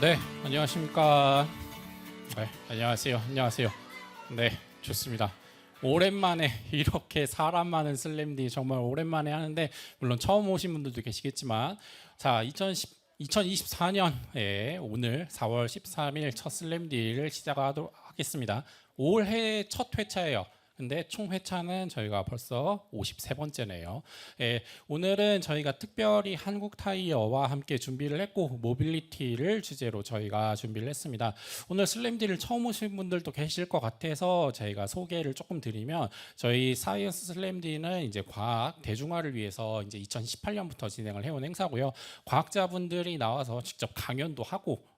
네, 안녕하십니까. 네, 안녕하세요. 네, 좋습니다. 오랜만에 이렇게 사람 많은 슬램디 정말 오랜만에 하는데, 물론 처음 오신 분들도 계시겠지만, 자, 2024년에 오늘 4월 13일 첫 슬램디를 시작하도록 하겠습니다. 올해 첫 회차예요. 근데 총 회차는 저희가 벌써 53번째네요. 예, 오늘은 저희가 특별히 한국 타이어와 함께 준비를 했고, 모빌리티를 주제로 저희가 준비를 했습니다. 오늘 슬램디를 처음 오신 분들도 계실 것 같아서 저희가 소개를 조금 드리면, 저희 사이언스 슬램디는 이제 과학 대중화를 위해서 이제 2018년부터 진행을 해온 행사고요. 과학자분들이 나와서 직접 강연도 하고,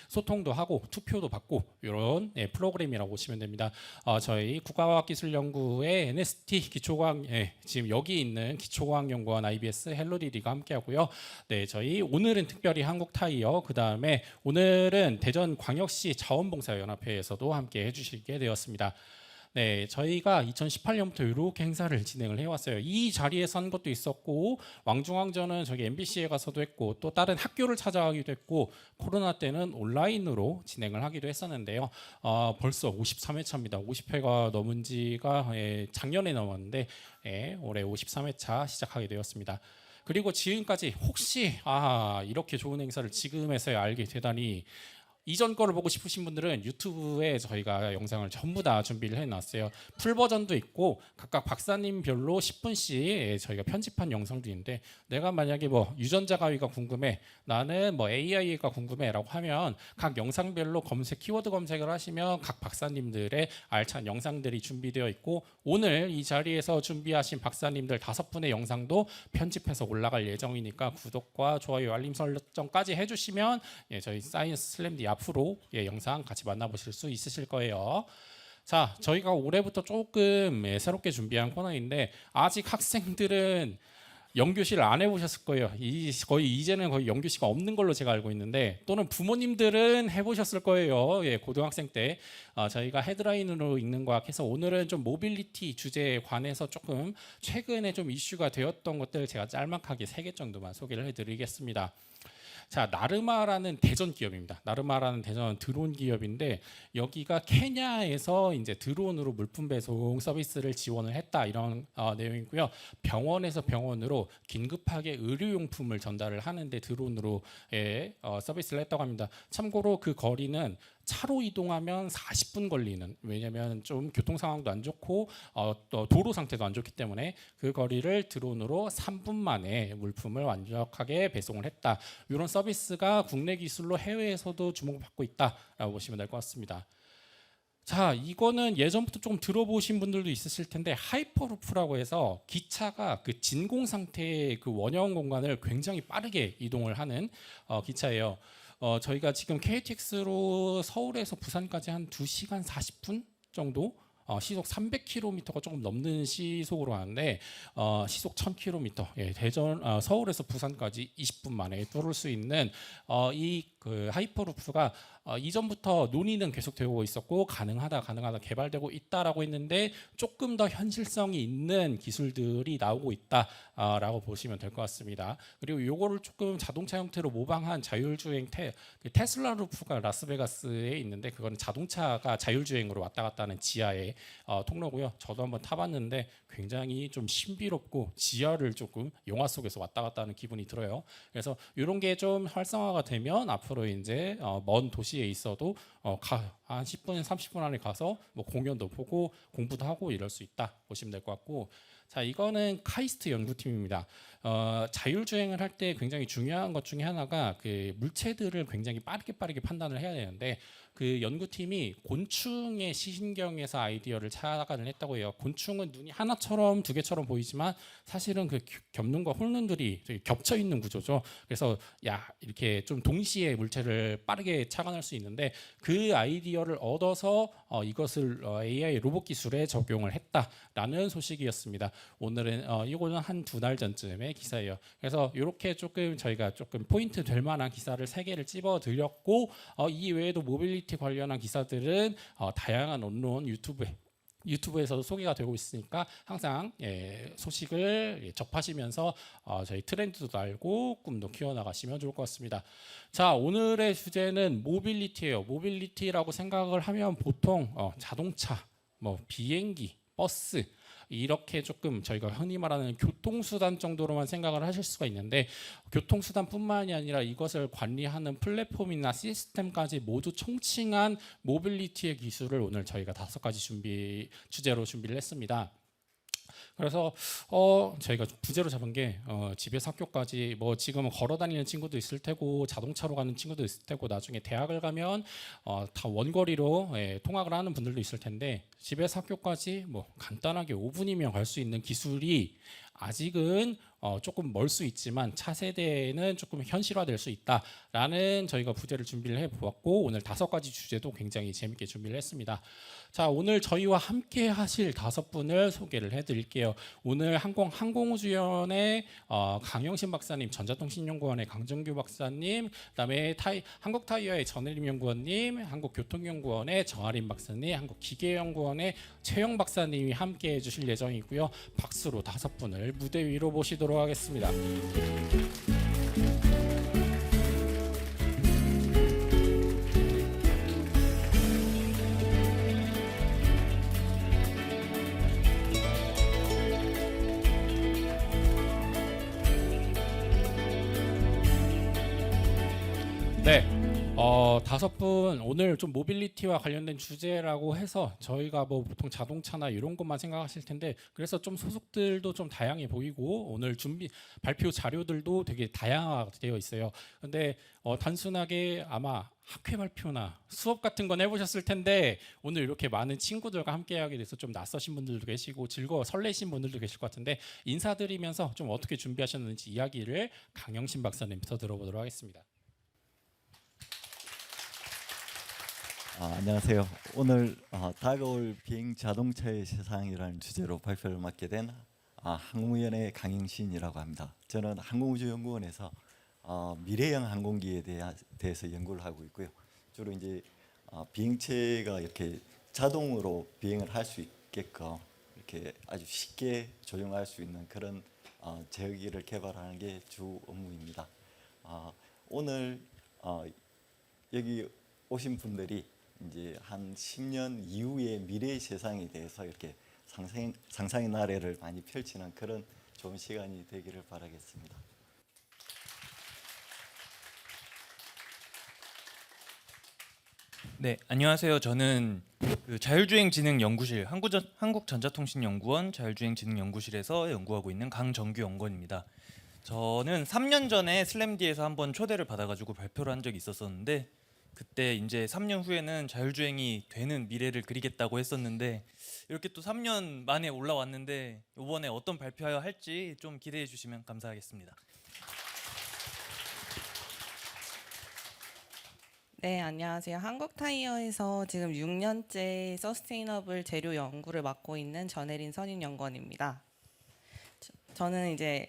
소통도 하고 투표도 받고 이런 프로그램이라고 보시면 됩니다. 저희 국가과학기술연구의 NST 기초과학, 지금 여기 있는 기초과학연구원 IBS 헬로디디가 함께하고요. 네, 저희 오늘은 특별히 한국타이어, 그 다음에 오늘은 대전광역시 자원봉사연합회에서도 함께 해주시게 되었습니다. 네, 저희가 2018년부터 이렇게 행사를 진행을 해왔어요. 이 자리에서 한 것도 있었고, 왕중왕전은 저기 MBC에 가서도 했고, 또 다른 학교를 찾아가기도 했고, 코로나 때는 온라인으로 진행을 하기도 했었는데요. 벌써 53회차입니다. 50회가 넘은 지가 작년에 넘었는데, 올해 53회차 시작하게 되었습니다. 그리고 지금까지 혹시 이렇게 좋은 행사를 지금에서야 알게 되다니, 이전 거를 보고 싶으신 분들은 유튜브에 저희가 영상을 전부 다 준비를 해놨어요. 풀 버전도 있고 각각 박사님별로 10분씩 저희가 편집한 영상도 있는데, 내가 만약에 뭐 유전자 가위가 궁금해, 나는 뭐 AI가 궁금해라고 하면 각 영상별로 키워드 검색을 하시면 각 박사님들의 알찬 영상들이 준비되어 있고, 오늘 이 자리에서 준비하신 박사님들 5분의 영상도 편집해서 올라갈 예정이니까 구독과 좋아요, 알림 설정까지 해주시면 저희 사이언스 슬램디 앞으로 영상 같이 만나보실 수 있으실 거예요. 자, 저희가 올해부터 조금 새롭게 준비한 코너인데, 아직 학생들은 연교실 안 해보셨을 거예요. 이제는 거의 연교시가 없는 걸로 제가 알고 있는데, 또는 부모님들은 해보셨을 거예요. 고등학생 때 저희가 헤드라인으로 읽는 과학 해서 오늘은 좀 모빌리티 주제에 관해서 조금 최근에 좀 이슈가 되었던 것들 제가 짤막하게 3개 정도만 소개를 해드리겠습니다. 자, 나르마라는 대전 기업입니다. 나르마라는 대전 드론 기업인데, 여기가 케냐에서 이제 드론으로 물품 배송 서비스를 지원을 했다, 이런 내용이고요. 병원에서 병원으로 긴급하게 의료용품을 전달을 하는데 드론으로 서비스를 했다고 합니다. 참고로 그 거리는 차로 이동하면 40분 걸리는, 왜냐하면 좀 교통 상황도 안 좋고 또 도로 상태도 안 좋기 때문에 그 거리를 드론으로 3분 만에 물품을 완벽하게 배송을 했다. 이런 서비스가 국내 기술로 해외에서도 주목받고 있다라고 보시면 될 것 같습니다. 자, 이거는 예전부터 좀 들어보신 분들도 있으실 텐데, 하이퍼루프라고 해서 기차가 그 진공 상태의 그 원형 공간을 굉장히 빠르게 이동을 하는 기차예요. 저희가 지금 KTX로 서울에서 부산까지 한 2시간 40분 정도, 시속 300km가 조금 넘는 시속으로 하는데, 시속 1000km, 대전 서울에서 부산까지 20분 만에 뚫을 수 있는 이 그 하이퍼루프가 이전부터 논의는 계속되고 있었고, 가능하다 개발되고 있다라고 했는데, 조금 더 현실성이 있는 기술들이 나오고 있다라고 보시면 될 것 같습니다. 그리고 이거를 조금 자동차 형태로 모방한 자율주행 테슬라 루프가 라스베가스에 있는데, 그거는 자동차가 자율주행으로 왔다 갔다 하는 지하의 통로고요. 저도 한번 타봤는데 굉장히 좀 신비롭고 지하를 조금 영화 속에서 왔다 갔다 하는 기분이 들어요. 그래서 이런 게 좀 활성화가 되면 앞으로 이제 먼 도시에 있어도 한 10분, 30분 안에 가서 뭐 공연도 보고 공부도 하고 이럴 수 있다 보시면 될 것 같고, 자, 이거는 카이스트 연구팀입니다. 자율주행을 할 때 굉장히 중요한 것 중에 하나가 그 물체들을 굉장히 빠르게 판단을 해야 되는데, 그 연구팀이 곤충의 시신경에서 아이디어를 착안을 했다고 해요. 곤충은 눈이 하나처럼 2개처럼 보이지만 사실은 그 겹눈과 홀눈들이 겹쳐 있는 구조죠. 그래서 이렇게 좀 동시에 물체를 빠르게 착안할 수 있는데, 그 아이디어를 얻어서 이것을 AI 로봇 기술에 적용을 했다라는 소식이었습니다. 오늘은 이거는 한 2달 전쯤의 기사예요. 그래서 이렇게 조금 저희가 조금 포인트 될 만한 기사를 3개를 찝어 드렸고, 이 외에도 모빌리티 관련한 기사들은 다양한 언론 유튜브에 유튜브에서도 소개가 되고 있으니까 항상 소식을 접하시면서 저희 트렌드도 알고 꿈도 키워나가시면 좋을 것 같습니다. 자, 오늘의 주제는 모빌리티예요. 모빌리티라고 생각을 하면 보통 자동차, 뭐 비행기, 버스 이렇게 조금 저희가 흔히 말하는 교통수단 정도로만 생각을 하실 수가 있는데, 교통수단뿐만이 아니라 이것을 관리하는 플랫폼이나 시스템까지 모두 총칭한 모빌리티의 기술을 오늘 저희가 5가지 주제로 준비를 했습니다. 그래서 저희가 부제로 잡은 게 집에서 학교까지 뭐 지금은 걸어 다니는 친구도 있을 테고 자동차로 가는 친구도 있을 테고 나중에 대학을 가면 다 원거리로 통학을 하는 분들도 있을 텐데, 집에서 학교까지 뭐 간단하게 5분이면 갈 수 있는 기술이 아직은 조금 멀 수 있지만 차세대에는 조금 현실화될 수 있다라는 저희가 부제를 준비를 해보았고, 오늘 5가지 주제도 굉장히 재밌게 준비를 했습니다. 자, 오늘 저희와 함께 하실 5분을 소개를 해드릴게요. 오늘 항공우주연의 강영신 박사님, 전자통신연구원의 강정규 박사님, 그다음에 한국타이어의 전혜림 연구원님, 한국교통연구원의 정아림 박사님, 한국기계연구원의 최영 박사님이 함께 해주실 예정이고요. 박수로 5분을 무대 위로 모시도록 하겠습니다. 네, 5분 오늘 좀 모빌리티와 관련된 주제라고 해서 저희가 뭐 보통 자동차나 이런 것만 생각하실 텐데, 그래서 좀 소속들도 좀 다양해 보이고 오늘 발표 자료들도 되게 다양화되어 있어요. 근데 단순하게 아마 학회 발표나 수업 같은 건 해보셨을 텐데, 오늘 이렇게 많은 친구들과 함께하게 돼서 좀 낯서신 분들도 계시고 설레신 분들도 계실 것 같은데, 인사드리면서 좀 어떻게 준비하셨는지 이야기를 강영신 박사님부터 들어보도록 하겠습니다. 안녕하세요. 오늘 다가올 비행 자동차의 세상이라는 주제로 발표를 맡게 된 항공우연의 강영신이라고 합니다. 저는 항공우주연구원에서 미래형 항공기에 대해서 연구를 하고 있고요. 주로 이제 비행체가 이렇게 자동으로 비행을 할 수 있게끔 이렇게 아주 쉽게 조종할 수 있는 그런 제어기를 개발하는 게 주 업무입니다. 오늘 여기 오신 분들이 이제 한 10년 이후의 미래의 세상에 대해서 이렇게 상상의 나래를 많이 펼치는 그런 좋은 시간이 되기를 바라겠습니다. 네, 안녕하세요. 저는 자율주행진흥연구실 한국전자통신연구원 자율주행진흥연구실에서 연구하고 있는 강정규 연구원입니다. 저는 3년 전에 슬램디에서 한번 초대를 받아가지고 발표를 한 적이 있었는데, 그때 이제 3년 후에는 자율주행이 되는 미래를 그리겠다고 했었는데, 이렇게 또 3년 만에 올라왔는데 이번에 어떤 발표를 할지 좀 기대해 주시면 감사하겠습니다. 네, 안녕하세요. 한국타이어에서 지금 6년째 서스테이너블 재료 연구를 맡고 있는 전혜린 선임연구원입니다. 저는 이제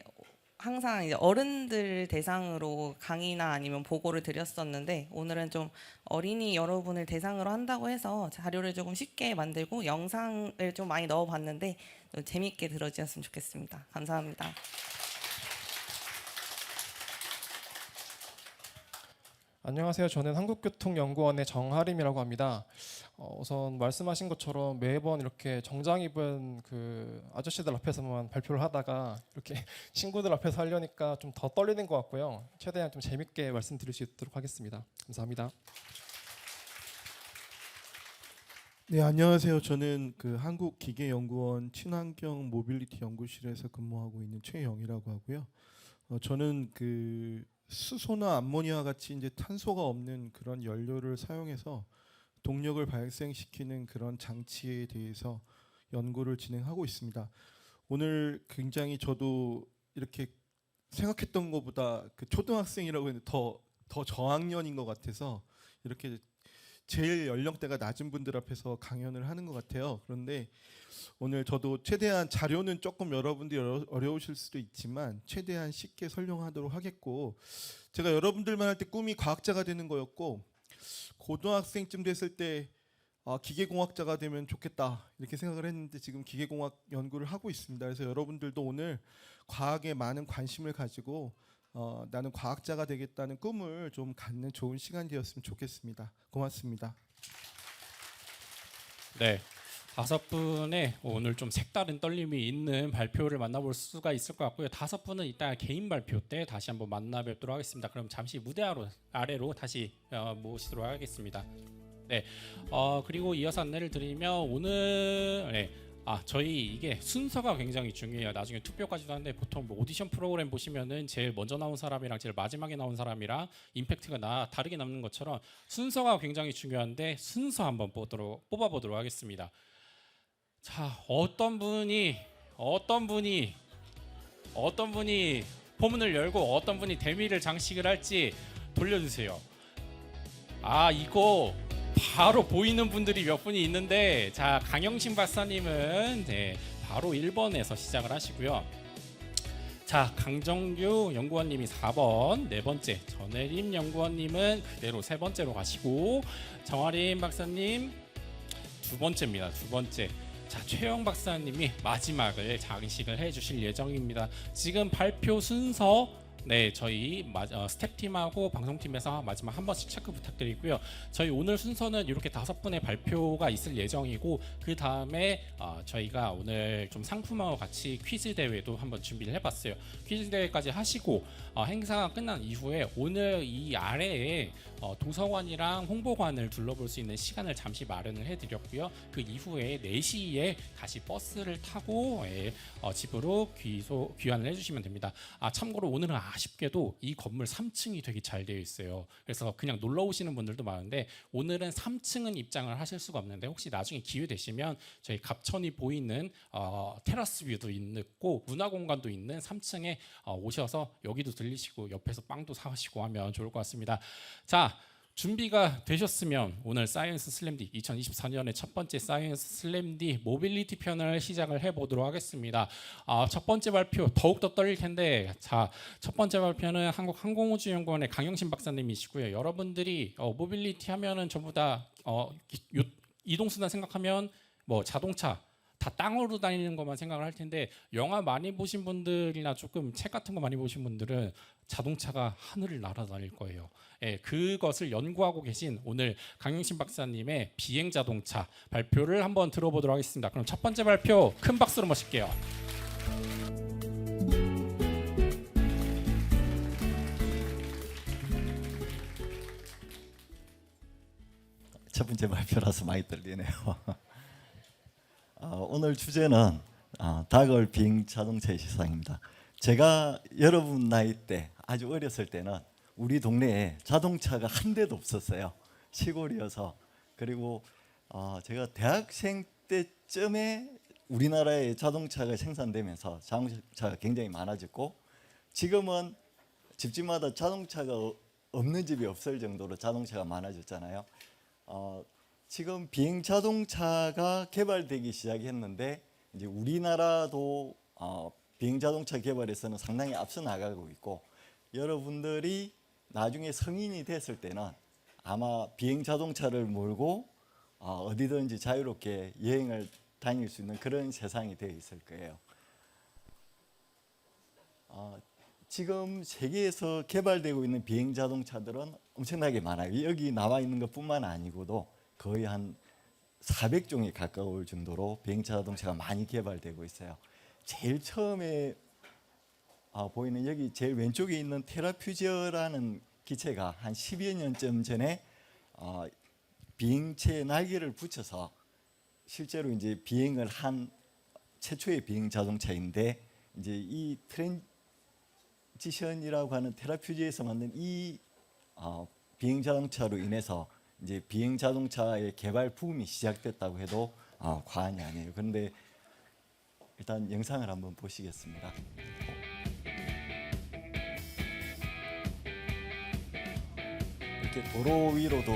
항상 이제 어른들 대상으로 강의나 아니면 보고를 드렸었는데, 오늘은 좀 어린이 여러분을 대상으로 한다고 해서 자료를 조금 쉽게 만들고 영상을 좀 많이 넣어봤는데 재밌게 들어주셨으면 좋겠습니다. 감사합니다. 안녕하세요. 저는 한국교통연구원의 정하림이라고 합니다. 우선 말씀하신 것처럼 매번 이렇게 정장 입은 그 아저씨들 앞에서만 발표를 하다가 이렇게 친구들 앞에서 하려니까 좀 더 떨리는 것 같고요. 최대한 좀 재밌게 말씀드릴 수 있도록 하겠습니다. 감사합니다. 네, 안녕하세요. 저는 그 한국기계연구원 친환경 모빌리티 연구실에서 근무하고 있는 최영이라고 하고요. 저는 그 수소나 암모니아 같이 이제 탄소가 없는 그런 연료를 사용해서 동력을 발생시키는 그런 장치에 대해서 연구를 진행하고 있습니다. 오늘 굉장히 저도 이렇게 생각했던 것보다 그 초등학생이라고 했는데 더 저학년인 것 같아서 이렇게 제일 연령대가 낮은 분들 앞에서 강연을 하는 것 같아요. 그런데 오늘 저도 최대한 자료는 조금 여러분들이 어려우실 수도 있지만 최대한 쉽게 설명하도록 하겠고, 제가 여러분들만 할 때 꿈이 과학자가 되는 거였고, 고등학생쯤 됐을 때 기계공학자가 되면 좋겠다 이렇게 생각을 했는데 지금 기계공학 연구를 하고 있습니다. 그래서 여러분들도 오늘 과학에 많은 관심을 가지고 나는 과학자가 되겠다는 꿈을 좀 갖는 좋은 시간 되었으면 좋겠습니다. 고맙습니다. 네. 5분의 오늘 좀 색다른 떨림이 있는 발표를 만나볼 수가 있을 것 같고요. 5분은 이따 개인 발표 때 다시 한번 만나 뵙도록 하겠습니다. 그럼 잠시 무대 아래로 다시 모시도록 하겠습니다. 네. 그리고 이어서 안내를 드리면 오늘 저희 이게 순서가 굉장히 중요해요. 나중에 투표까지도 하는데 보통 뭐 오디션 프로그램 보시면은 제일 먼저 나온 사람이랑 제일 마지막에 나온 사람이랑 임팩트가 다르게 남는 것처럼 순서가 굉장히 중요한데 순서 한번 뽑아보도록 하겠습니다. 자, 어떤 분이 포문을 열고 어떤 분이 대미를 장식을 할지 돌려주세요. 이거 바로 보이는 분들이 몇 분이 있는데, 자, 강영신 박사님은 바로 1번에서 시작을 하시고요. 자, 강정규 연구원님이 4번, 네 번째 전혜림 연구원님은 그대로 세 번째로 가시고, 정아림 박사님 두 번째입니다. 두 번째. 자, 최영 박사님이 마지막을 장식을 해주실 예정입니다. 지금 발표 순서 저희 스태프팀하고 방송팀에서 마지막 한 번씩 체크 부탁드리고요. 저희 오늘 순서는 이렇게 5분의 발표가 있을 예정이고, 그 다음에 저희가 오늘 좀 상품하고 같이 퀴즈 대회도 한번 준비를 해봤어요. 퀴즈 대회까지 하시고 행사가 끝난 이후에 오늘 이 아래에 도서관이랑 홍보관을 둘러볼 수 있는 시간을 잠시 마련을 해드렸고요. 그 이후에 4시에 다시 버스를 타고 집으로 귀환을 해주시면 됩니다. 참고로 오늘은 아쉽게도 이 건물 3층이 되게 잘 되어 있어요. 그래서 그냥 놀러 오시는 분들도 많은데 오늘은 3층은 입장을 하실 수가 없는데, 혹시 나중에 기회 되시면 저희 갑천이 보이는 테라스 뷰도 있고 문화공간도 있는 3층에 오셔서 여기도 들리시고 옆에서 빵도 사가시고 하면 좋을 것 같습니다. 자, 준비가 되셨으면 오늘 사이언스 슬램디 2024년의 첫 번째 사이언스 슬램디 모빌리티 편을 시작을 해보도록 하겠습니다. 첫 번째 발표 더욱더 떨릴 텐데, 자, 첫 번째 발표는 한국항공우주연구원의 강영신 박사님이시고요. 여러분들이 모빌리티 하면은 전부 다 이동수단 생각하면 뭐 자동차 다 땅으로 다니는 것만 생각을 할 텐데, 영화 많이 보신 분들이나 조금 책 같은 거 많이 보신 분들은 자동차가 하늘을 날아다닐 거예요. 그것을 연구하고 계신 오늘 강영신 박사님의 비행 자동차 발표를 한번 들어보도록 하겠습니다. 그럼 첫 번째 발표 큰 박수로 모실게요. 첫 번째 발표라서 많이 떨리네요. 오늘 주제는 다가올 비행 자동차의 세상입니다. 제가 여러분 나이 때 아주 어렸을 때는 우리 동네에 자동차가 한 대도 없었어요. 시골이어서. 그리고 제가 대학생 때쯤에 우리나라에 자동차가 생산되면서 자동차가 굉장히 많아졌고, 지금은 집집마다 자동차가 없는 집이 없을 정도로 자동차가 많아졌잖아요. 지금 비행 자동차가 개발되기 시작했는데, 이제 우리나라도 비행 자동차 개발에서는 상당히 앞서 나가고 있고, 여러분들이 나중에 성인이 됐을 때는 아마 비행 자동차를 몰고 어디든지 자유롭게 여행을 다닐 수 있는 그런 세상이 되어 있을 거예요. 지금 세계에서 개발되고 있는 비행 자동차들은 엄청나게 많아요. 여기 나와 있는 것뿐만 아니고도 거의 한 400종에 가까울 정도로 비행 자동차가 많이 개발되고 있어요. 제일 처음에 보이는 여기 제일 왼쪽에 있는 테라퓨저라는 기체가 한 10여 년쯤 전에 비행체에 날개를 붙여서 실제로 이제 비행을 한 최초의 비행 자동차인데, 이제 이 트랜지션이라고 하는 테라퓨저에서 만든 이 비행 자동차로 인해서 이제 비행 자동차의 개발 붐이 시작됐다고 해도 과언이 아니에요. 그런데 일단 영상을 한번 보시겠습니다. 이렇게 도로 위로도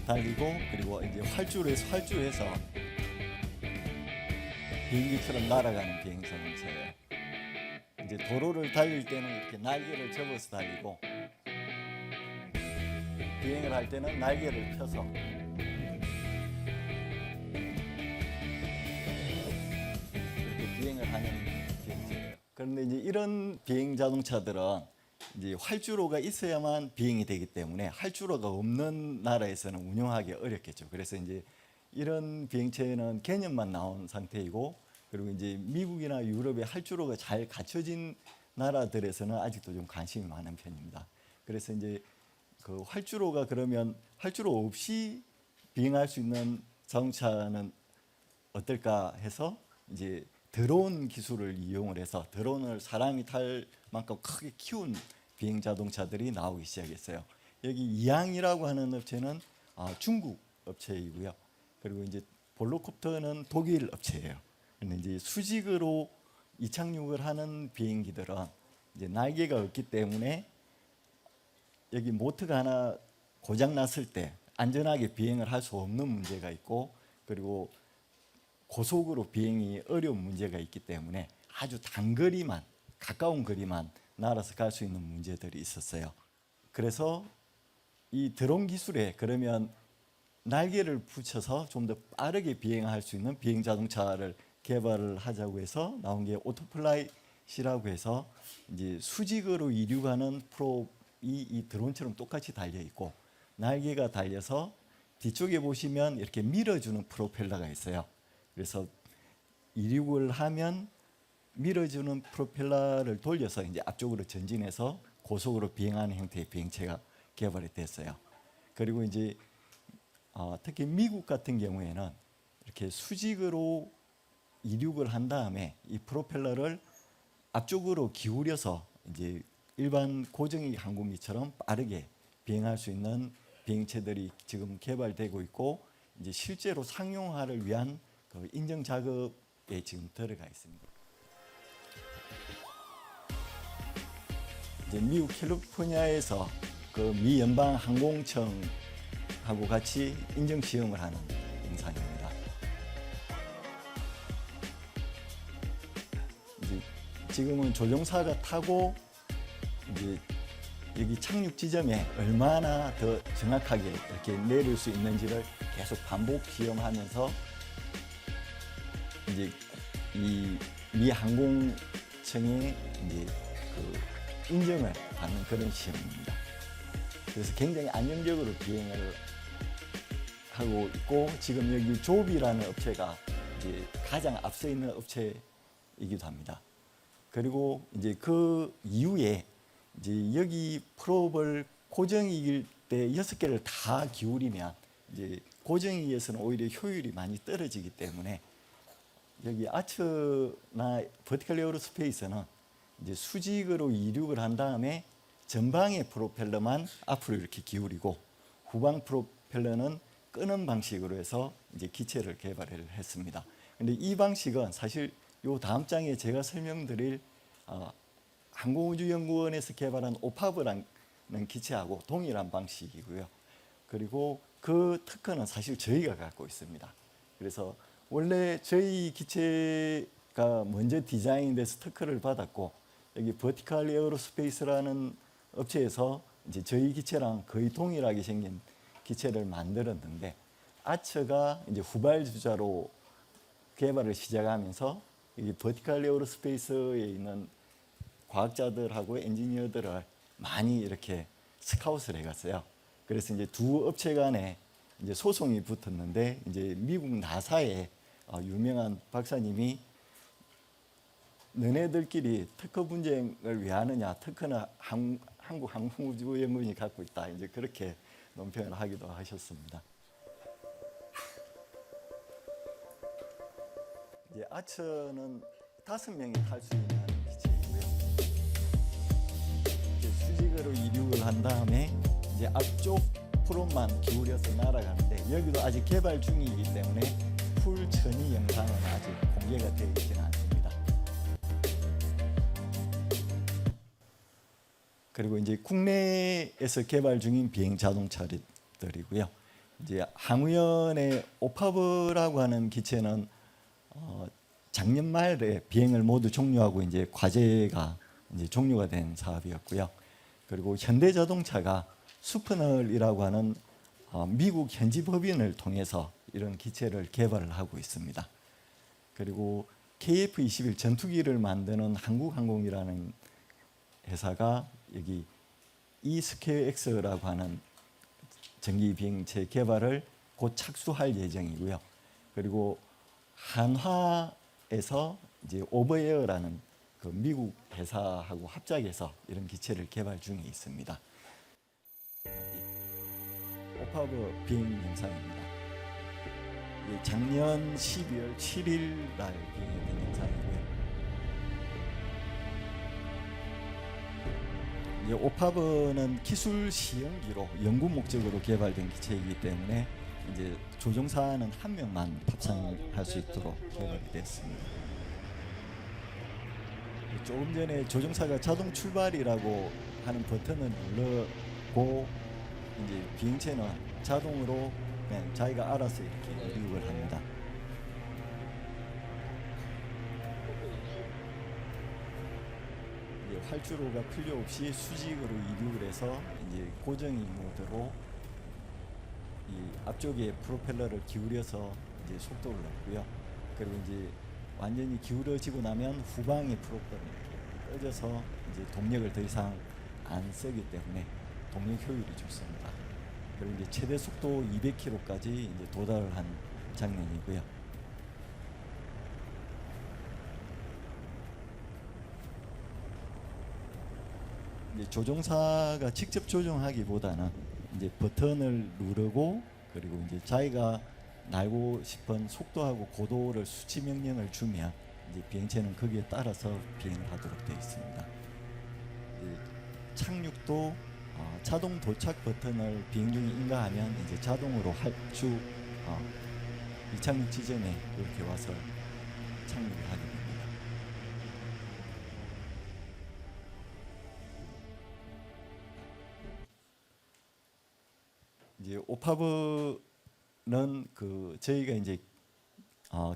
달리고, 그리고 이제 활주해서 비행기처럼 날아가는 비행 자동차예요. 이제 도로를 달릴 때는 이렇게 날개를 접어서 달리고, 비행을 할 때는 날개를 펴서 비행을 하는 비행체예요. 그런데 이제 이런 비행 자동차들은 이제 활주로가 있어야만 비행이 되기 때문에 활주로가 없는 나라에서는 운영하기 어렵겠죠. 그래서 이제 이런 비행체는 개념만 나온 상태이고, 그리고 이제 미국이나 유럽의 활주로가 잘 갖춰진 나라들에서는 아직도 좀 관심이 많은 편입니다. 그래서 이제 그 활주로가 그러면 활주로 없이 비행할 수 있는 자동차는 어떨까 해서 이제 드론 기술을 이용을 해서 드론을 사람이 탈 만큼 크게 키운 비행 자동차들이 나오기 시작했어요. 여기 이항이라고 하는 업체는 중국 업체이고요. 그리고 이제 볼로콥터는 독일 업체예요. 근데 이제 수직으로 이착륙을 하는 비행기들은 이제 날개가 없기 때문에 여기 모터가 하나 고장 났을 때 안전하게 비행을 할 수 없는 문제가 있고, 그리고 고속으로 비행이 어려운 문제가 있기 때문에 아주 단거리만, 가까운 거리만 날아서 갈 수 있는 문제들이 있었어요. 그래서 이 드론 기술에 그러면 날개를 붙여서 좀 더 빠르게 비행할 수 있는 비행 자동차를 개발을 하자고 해서 나온 게 오토플라이시라고 해서 이제 수직으로 이륙하는 프롭이 이 드론처럼 똑같이 달려 있고, 날개가 달려서 뒤쪽에 보시면 이렇게 밀어주는 프로펠러가 있어요. 그래서 이륙을 하면 밀어주는 프로펠러를 돌려서 이제 앞쪽으로 전진해서 고속으로 비행하는 형태의 비행체가 개발이 됐어요. 그리고 이제 특히 미국 같은 경우에는 이렇게 수직으로 이륙을 한 다음에 이 프로펠러를 앞쪽으로 기울여서 이제 일반 고정익 항공기처럼 빠르게 비행할 수 있는 비행체들이 지금 개발되고 있고, 이제 실제로 상용화를 위한 그 인증 작업에 지금 들어가 있습니다. 이제 미국 캘리포니아에서 그 미 연방 항공청하고 같이 인증 시험을 하는 영상입니다. 이제 지금은 조종사가 타고 이제 여기 착륙 지점에 얼마나 더 정확하게 이렇게 내릴 수 있는지를 계속 반복 시험하면서 이제 이 미 항공청의 이제 그 인정을 받는 그런 시험입니다. 그래서 굉장히 안정적으로 비행을 하고 있고, 지금 여기 조비라는 업체가 이제 가장 앞서 있는 업체이기도 합니다. 그리고 이제 그 이후에 이제 여기 프롭을 고정익일 때 6개를 다 기울이면 이제 고정익에서는 오히려 효율이 많이 떨어지기 때문에 여기 아처나 버티컬 에어로스페이스는 이제 수직으로 이륙을 한 다음에 전방의 프로펠러만 앞으로 이렇게 기울이고, 후방 프로펠러는 끄는 방식으로 해서 이제 기체를 개발을 했습니다. 근데 이 방식은 사실 요 다음 장에 제가 설명드릴 항공우주연구원에서 개발한 오파브라는 기체하고 동일한 방식이고요. 그리고 그 특허는 사실 저희가 갖고 있습니다. 그래서 원래 저희 기체가 먼저 디자인돼서 특허를 받았고, 여기 버티컬 에어로스페이스라는 업체에서 이제 저희 기체랑 거의 동일하게 생긴 기체를 만들었는데, 아처가 이제 후발주자로 개발을 시작하면서 여기 버티컬 에어로스페이스에 있는 과학자들하고 엔지니어들을 많이 이렇게 스카웃을 해갔어요. 그래서 이제 두 업체 간에 이제 소송이 붙었는데, 이제 미국 나사의 유명한 박사님이 너네들끼리 특허 분쟁을 왜 하느냐, 특허는 한국 항공우주연구원이 갖고 있다, 이제 그렇게 논평을 하기도 하셨습니다. 이제 아처는 5명이 탈 수 있는 기체이고요. 이제 수직으로 이륙을 한 다음에 이제 앞쪽 프롭만 기울여서 날아가는데, 여기도 아직 개발 중이기 때문에 풀 천이 영상은 아직 공개가 되어 있지는 않습니다. 그리고 이제 국내에서 개발 중인 비행 자동차들이고요. 이제 항우연의 오파브라고 하는 기체는 작년 말에 비행을 모두 종료하고 이제 과제가 이제 종료가 된 사업이었고요. 그리고 현대자동차가 수퍼널이라고 하는 미국 현지 법인을 통해서 이런 기체를 개발을 하고 있습니다. 그리고 KF-21 전투기를 만드는 한국항공이라는 회사가 여기 e스퀘어X라고 하는 전기 비행체 개발을 곧 착수할 예정이고요. 그리고 한화에서 이제 오버에어라는 그 미국 회사하고 합작해서 이런 기체를 개발 중에 있습니다. 오파브 비행 영상입니다. 작년 12월 7일 날 비행된 영상이고요. 이제 오파브는 기술 시험기로 연구 목적으로 개발된 기체이기 때문에 이제 조종사는 한 명만 탑승할 수 있도록 개발이 됐습니다. 조금 전에 조종사가 자동 출발이라고 하는 버튼을 누르고 이제 비행체는 자동으로 그냥 자기가 알아서 이렇게 이륙을 합니다. 이제 활주로가 필요 없이 수직으로 이륙을 해서 이제 고정인 모드로 이 앞쪽에 프로펠러를 기울여서 이제 속도를 넣고요. 그리고 이제 완전히 기울어지고 나면 후방의 프로펠러를 이렇게 꺼져서 이제 동력을 더 이상 안 쓰기 때문에 동력 효율이 좋습니다. 그리고 이제 최대 속도 200km까지 이제 도달을 한 장면이고요. 이제 조종사가 직접 조종하기보다는 이제 버튼을 누르고 그리고 이제 자기가 날고 싶은 속도하고 고도를 수치 명령을 주면 이제 비행체는 거기에 따라서 비행을 하도록 되어 있습니다. 착륙도 자동 도착 버튼을 비행 중에 인가하면 이제 자동으로 활주 이착륙 지점에 이렇게 와서 착륙을 하게 됩니다. 이제 오파브는 그 저희가 이제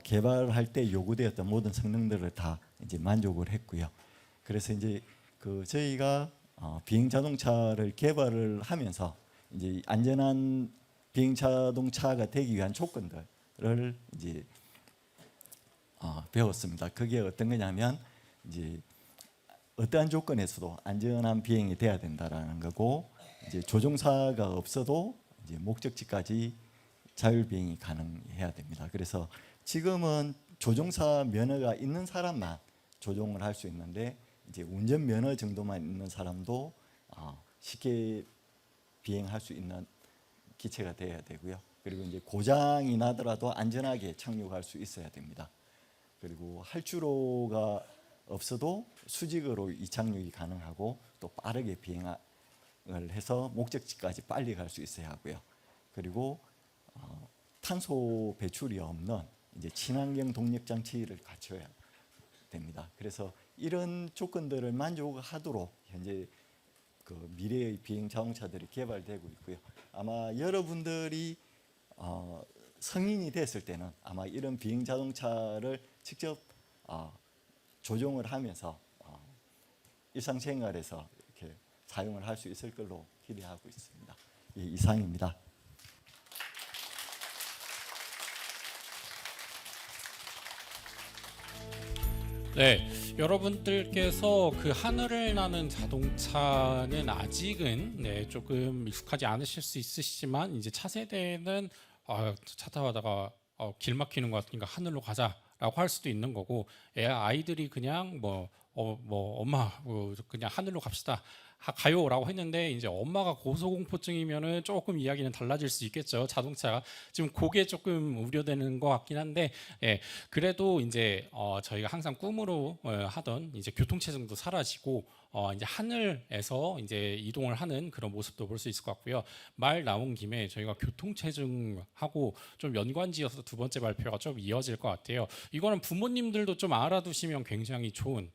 개발할 때 요구되었던 모든 성능들을 다 이제 만족을 했고요. 그래서 이제 그 저희가 비행 자동차를 개발을 하면서 이제 안전한 비행 자동차가 되기 위한 조건들을 이제 배웠습니다. 그게 어떤 거냐면 이제 어떠한 조건에서도 안전한 비행이 돼야 된다라는 거고 이제 조종사가 없어도 이제 목적지까지 자율 비행이 가능해야 됩니다. 그래서 지금은 조종사 면허가 있는 사람만 조종을 할 수 있는데 이제 운전 면허 정도만 있는 사람도 쉽게 비행할 수 있는 기체가 돼야 되고요. 그리고 이제 고장이 나더라도 안전하게 착륙할 수 있어야 됩니다. 그리고 활주로가 없어도 수직으로 이착륙이 가능하고 또 빠르게 비행을 해서 목적지까지 빨리 갈 수 있어야 하고요. 그리고 탄소 배출이 없는 이제 친환경 동력 장치를 갖춰야 됩니다. 그래서 이런 조건들을 만족하도록 현재 그 미래의 비행 자동차들이 개발되고 있고요. 아마 여러분들이 성인이 됐을 때는 아마 이런 비행 자동차를 직접 조종을 하면서 일상생활에서 이렇게 사용을 할 수 있을 걸로 기대하고 있습니다. 이상입니다. 네, 여러분들께서 그 하늘을 나는 자동차는 아직은 조금 익숙하지 않으실 수 있으시지만 이제 차세대는 차 타다가 길 막히는 것 같으니까 하늘로 가자라고 할 수도 있는 거고 아이들이 그냥 엄마 그냥 하늘로 갑시다. 가요라고 했는데 이제 엄마가 고소공포증이면은 조금 이야기는 달라질 수 있겠죠. 자동차가 지금 그게 조금 우려되는 것 같긴 한데 그래도 이제 저희가 항상 꿈으로 하던 이제 교통체증도 사라지고 이제 하늘에서 이제 이동을 하는 그런 모습도 볼 수 있을 것 같고요. 말 나온 김에 저희가 교통체증하고 좀 연관지어서 두 번째 발표가 좀 이어질 것 같아요. 이거는 부모님들도 좀 알아두시면 굉장히 좋은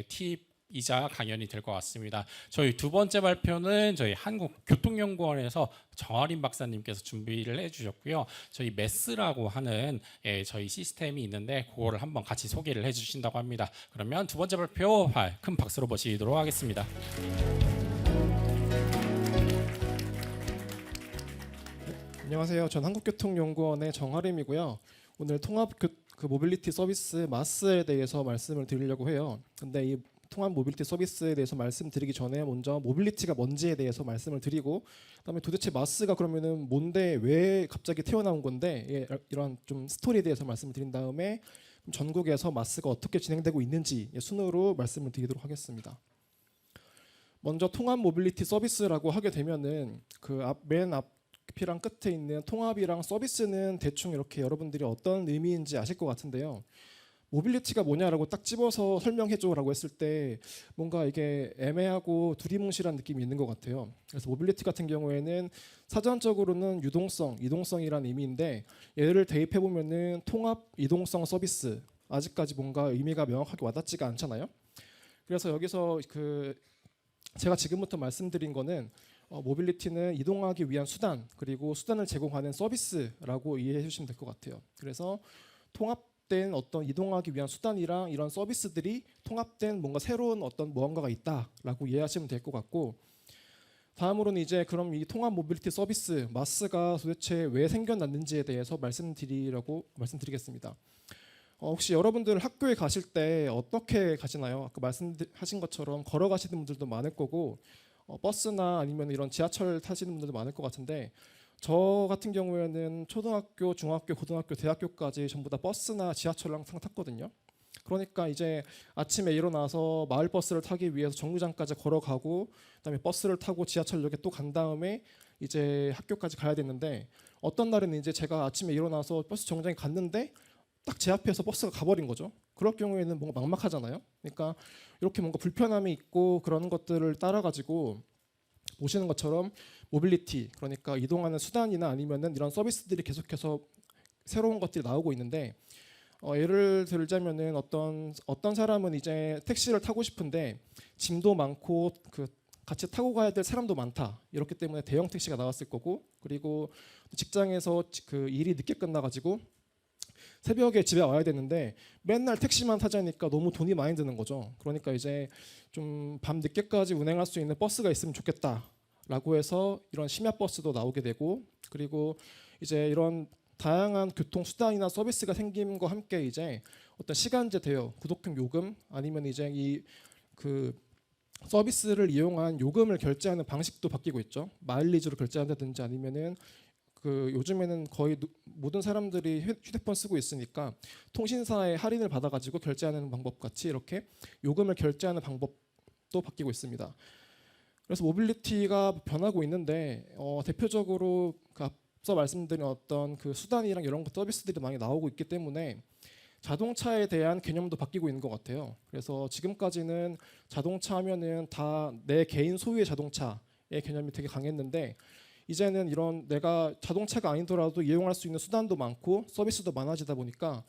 팁이자 강연이 될 것 같습니다. 저희 두 번째 발표는 저희 한국교통연구원에서 정아림 박사님께서 준비를 해주셨고요. 저희 메스라고 하는 저희 시스템이 있는데 그거를 한번 같이 소개를 해주신다고 합니다. 그러면 두 번째 발표 큰 박수로 모시도록 하겠습니다. 안녕하세요. 전 한국교통연구원의 정아림이고요. 오늘 그 모빌리티 서비스 마스에 대해서 말씀을 드리려고 해요. 근데 이 통합 모빌리티 서비스에 대해서 말씀드리기 전에 먼저 모빌리티가 뭔지에 대해서 말씀을 드리고, 그다음에 도대체 마스가 그러면은 뭔데, 왜 갑자기 태어나온 건데, 이런 좀 스토리에 대해서 말씀을 드린 다음에 전국에서 마스가 어떻게 진행되고 있는지 순으로 말씀을 드리도록 하겠습니다. 먼저 통합 모빌리티 서비스라고 하게 되면은 그 맨 앞이랑 끝에 있는 통합이랑 서비스는 대충 이렇게 여러분들이 어떤 의미인지 아실 것 같은데요. 모빌리티가 뭐냐라고 딱 집어서 설명해줘라고 했을 때 뭔가 이게 애매하고 두리뭉실한 느낌이 있는 것 같아요. 그래서 모빌리티 같은 경우에는 사전적으로는 유동성, 이동성이란 의미인데, 얘를 대입해 보면은 통합 이동성 서비스, 아직까지 뭔가 의미가 명확하게 와닿지가 않잖아요. 그래서 여기서 그 제가 지금부터 말씀드린 거는 모빌리티는 이동하기 위한 수단, 그리고 수단을 제공하는 서비스라고 이해해 주시면 될 것 같아요. 그래서 통합된 어떤 이동하기 위한 수단이랑 이런 서비스들이 통합된 뭔가 새로운 어떤 무언가가 있다라고 이해하시면 될 것 같고, 다음으로는 이제 그럼 이 통합 모빌리티 서비스 마스가 도대체 왜 생겨났는지에 대해서 말씀드리겠습니다. 혹시 여러분들 학교에 가실 때 어떻게 가시나요? 아까 말씀하신 것처럼 걸어가시는 분들도 많을 거고, 버스나 아니면 이런 지하철 타시는 분들도 많을 것 같은데, 저 같은 경우에는 초등학교, 중학교, 고등학교, 대학교까지 전부 다 버스나 지하철을 항상 탔거든요. 그러니까 이제 아침에 일어나서 마을버스를 타기 위해서 정류장까지 걸어가고, 그다음에 버스를 타고 지하철역에 또 간 다음에 이제 학교까지 가야 되는데, 어떤 날은 이제 제가 아침에 일어나서 버스 정류장에 갔는데 딱 제 앞에서 버스가 가버린 거죠. 그럴 경우에는 뭔가 막막하잖아요. 그러니까 이렇게 뭔가 불편함이 있고 그런 것들을 따라가지고 보시는 것처럼 모빌리티, 그러니까 이동하는 수단이나 아니면은 이런 서비스들이 계속해서 새로운 것들이 나오고 있는데, 예를 들자면은 어떤 사람은 이제 택시를 타고 싶은데 짐도 많고 그 같이 타고 가야 될 사람도 많다, 이렇기 때문에 대형 택시가 나왔을 거고, 그리고 직장에서 그 일이 늦게 끝나가지고 새벽에 집에 와야 되는데 맨날 택시만 타자니까 너무 돈이 많이 드는 거죠. 그러니까 이제 좀 밤 늦게까지 운행할 수 있는 버스가 있으면 좋겠다라고 해서 이런 심야 버스도 나오게 되고, 그리고 이제 이런 다양한 교통 수단이나 서비스가 생김과 함께 이제 어떤 시간제 대여, 구독금 요금, 아니면 이제 이 그 서비스를 이용한 요금을 결제하는 방식도 바뀌고 있죠. 마일리지로 결제한다든지, 아니면은 그 요즘에는 거의 모든 사람들이 휴대폰 쓰고 있으니까 통신사에 할인을 받아가지고 결제하는 방법 같이 이렇게 요금을 결제하는 방법도 바뀌고 있습니다. 그래서 모빌리티가 변하고 있는데, 대표적으로 그 앞서 말씀드린 어떤 그 수단이랑 이런 서비스들이 많이 나오고 있기 때문에 자동차에 대한 개념도 바뀌고 있는 것 같아요. 그래서 지금까지는 자동차 하면은 다 내 개인 소유의 자동차의 개념이 되게 강했는데, 이제는 이런 내가 자동차가 아니더라도 이용할 수 있는 수단도 많고 서비스도 많아지다 보니까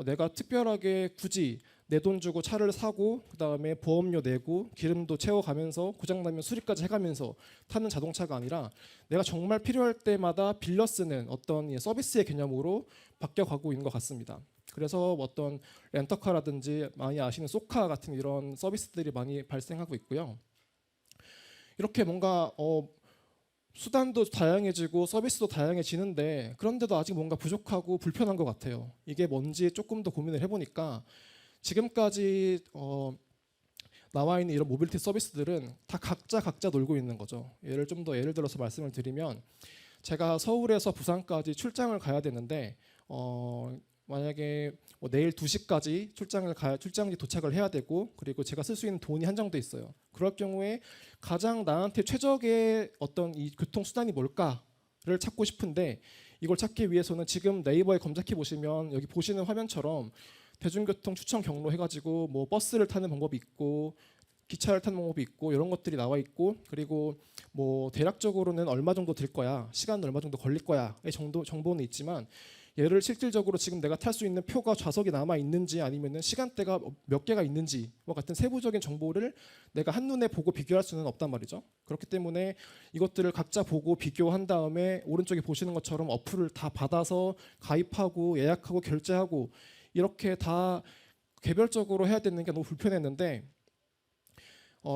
내가 특별하게 굳이 내 돈 주고 차를 사고 그다음에 보험료 내고 기름도 채워가면서 고장나면 수리까지 해가면서 타는 자동차가 아니라 내가 정말 필요할 때마다 빌려 쓰는 어떤 서비스의 개념으로 바뀌어가고 있는 것 같습니다. 그래서 어떤 렌터카라든지 많이 아시는 쏘카 같은 이런 서비스들이 많이 발생하고 있고요. 이렇게 뭔가 수단도 다양해지고 서비스도 다양해지는데, 그런데도 아직 뭔가 부족하고 불편한 것 같아요. 이게 뭔지 조금 더 고민을 해보니까 지금까지 나와 있는 이런 모빌리티 서비스들은 다 각자 놀고 있는 거죠. 예를 들어서 말씀을 드리면, 제가 서울에서 부산까지 출장을 가야 되는데 만약에 내일 2시까지 출장지 도착을 해야 되고, 그리고 제가 쓸 수 있는 돈이 한정돼 있어요. 그럴 경우에 가장 나한테 최적의 어떤 이 교통수단이 뭘까를 찾고 싶은데, 이걸 찾기 위해서는 지금 네이버에 검색해 보시면 여기 보시는 화면처럼 대중교통 추천 경로 해가지고 뭐 버스를 타는 방법이 있고 기차를 타는 방법이 있고 이런 것들이 나와 있고, 그리고 뭐 대략적으로는 얼마 정도 들 거야, 시간은 얼마 정도 걸릴 거야의 정보는 있지만, 얘를 실질적으로 지금 내가 탈 수 있는 표가 좌석이 남아 있는지 아니면은 시간대가 몇 개가 있는지와 같은 세부적인 정보를 내가 한눈에 보고 비교할 수는 없단 말이죠. 그렇기 때문에 이것들을 각자 보고 비교한 다음에 오른쪽에 보시는 것처럼 어플을 다 받아서 가입하고 예약하고 결제하고 이렇게 다 개별적으로 해야 되는 게 너무 불편했는데,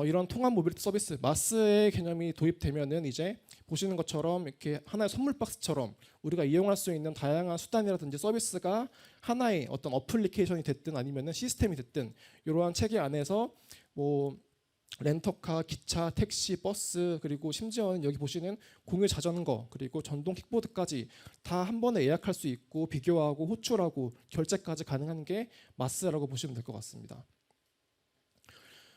이런 통합 모빌리티 서비스 마스의 개념이 도입되면은 이제 보시는 것처럼 이렇게 하나의 선물 박스처럼 우리가 이용할 수 있는 다양한 수단이라든지 서비스가 하나의 어떤 어플리케이션이 됐든 아니면은 시스템이 됐든 이러한 체계 안에서 뭐 렌터카, 기차, 택시, 버스 그리고 심지어는 여기 보시는 공유 자전거 그리고 전동 킥보드까지 다 한 번에 예약할 수 있고 비교하고 호출하고 결제까지 가능한 게 마스라고 보시면 될 것 같습니다.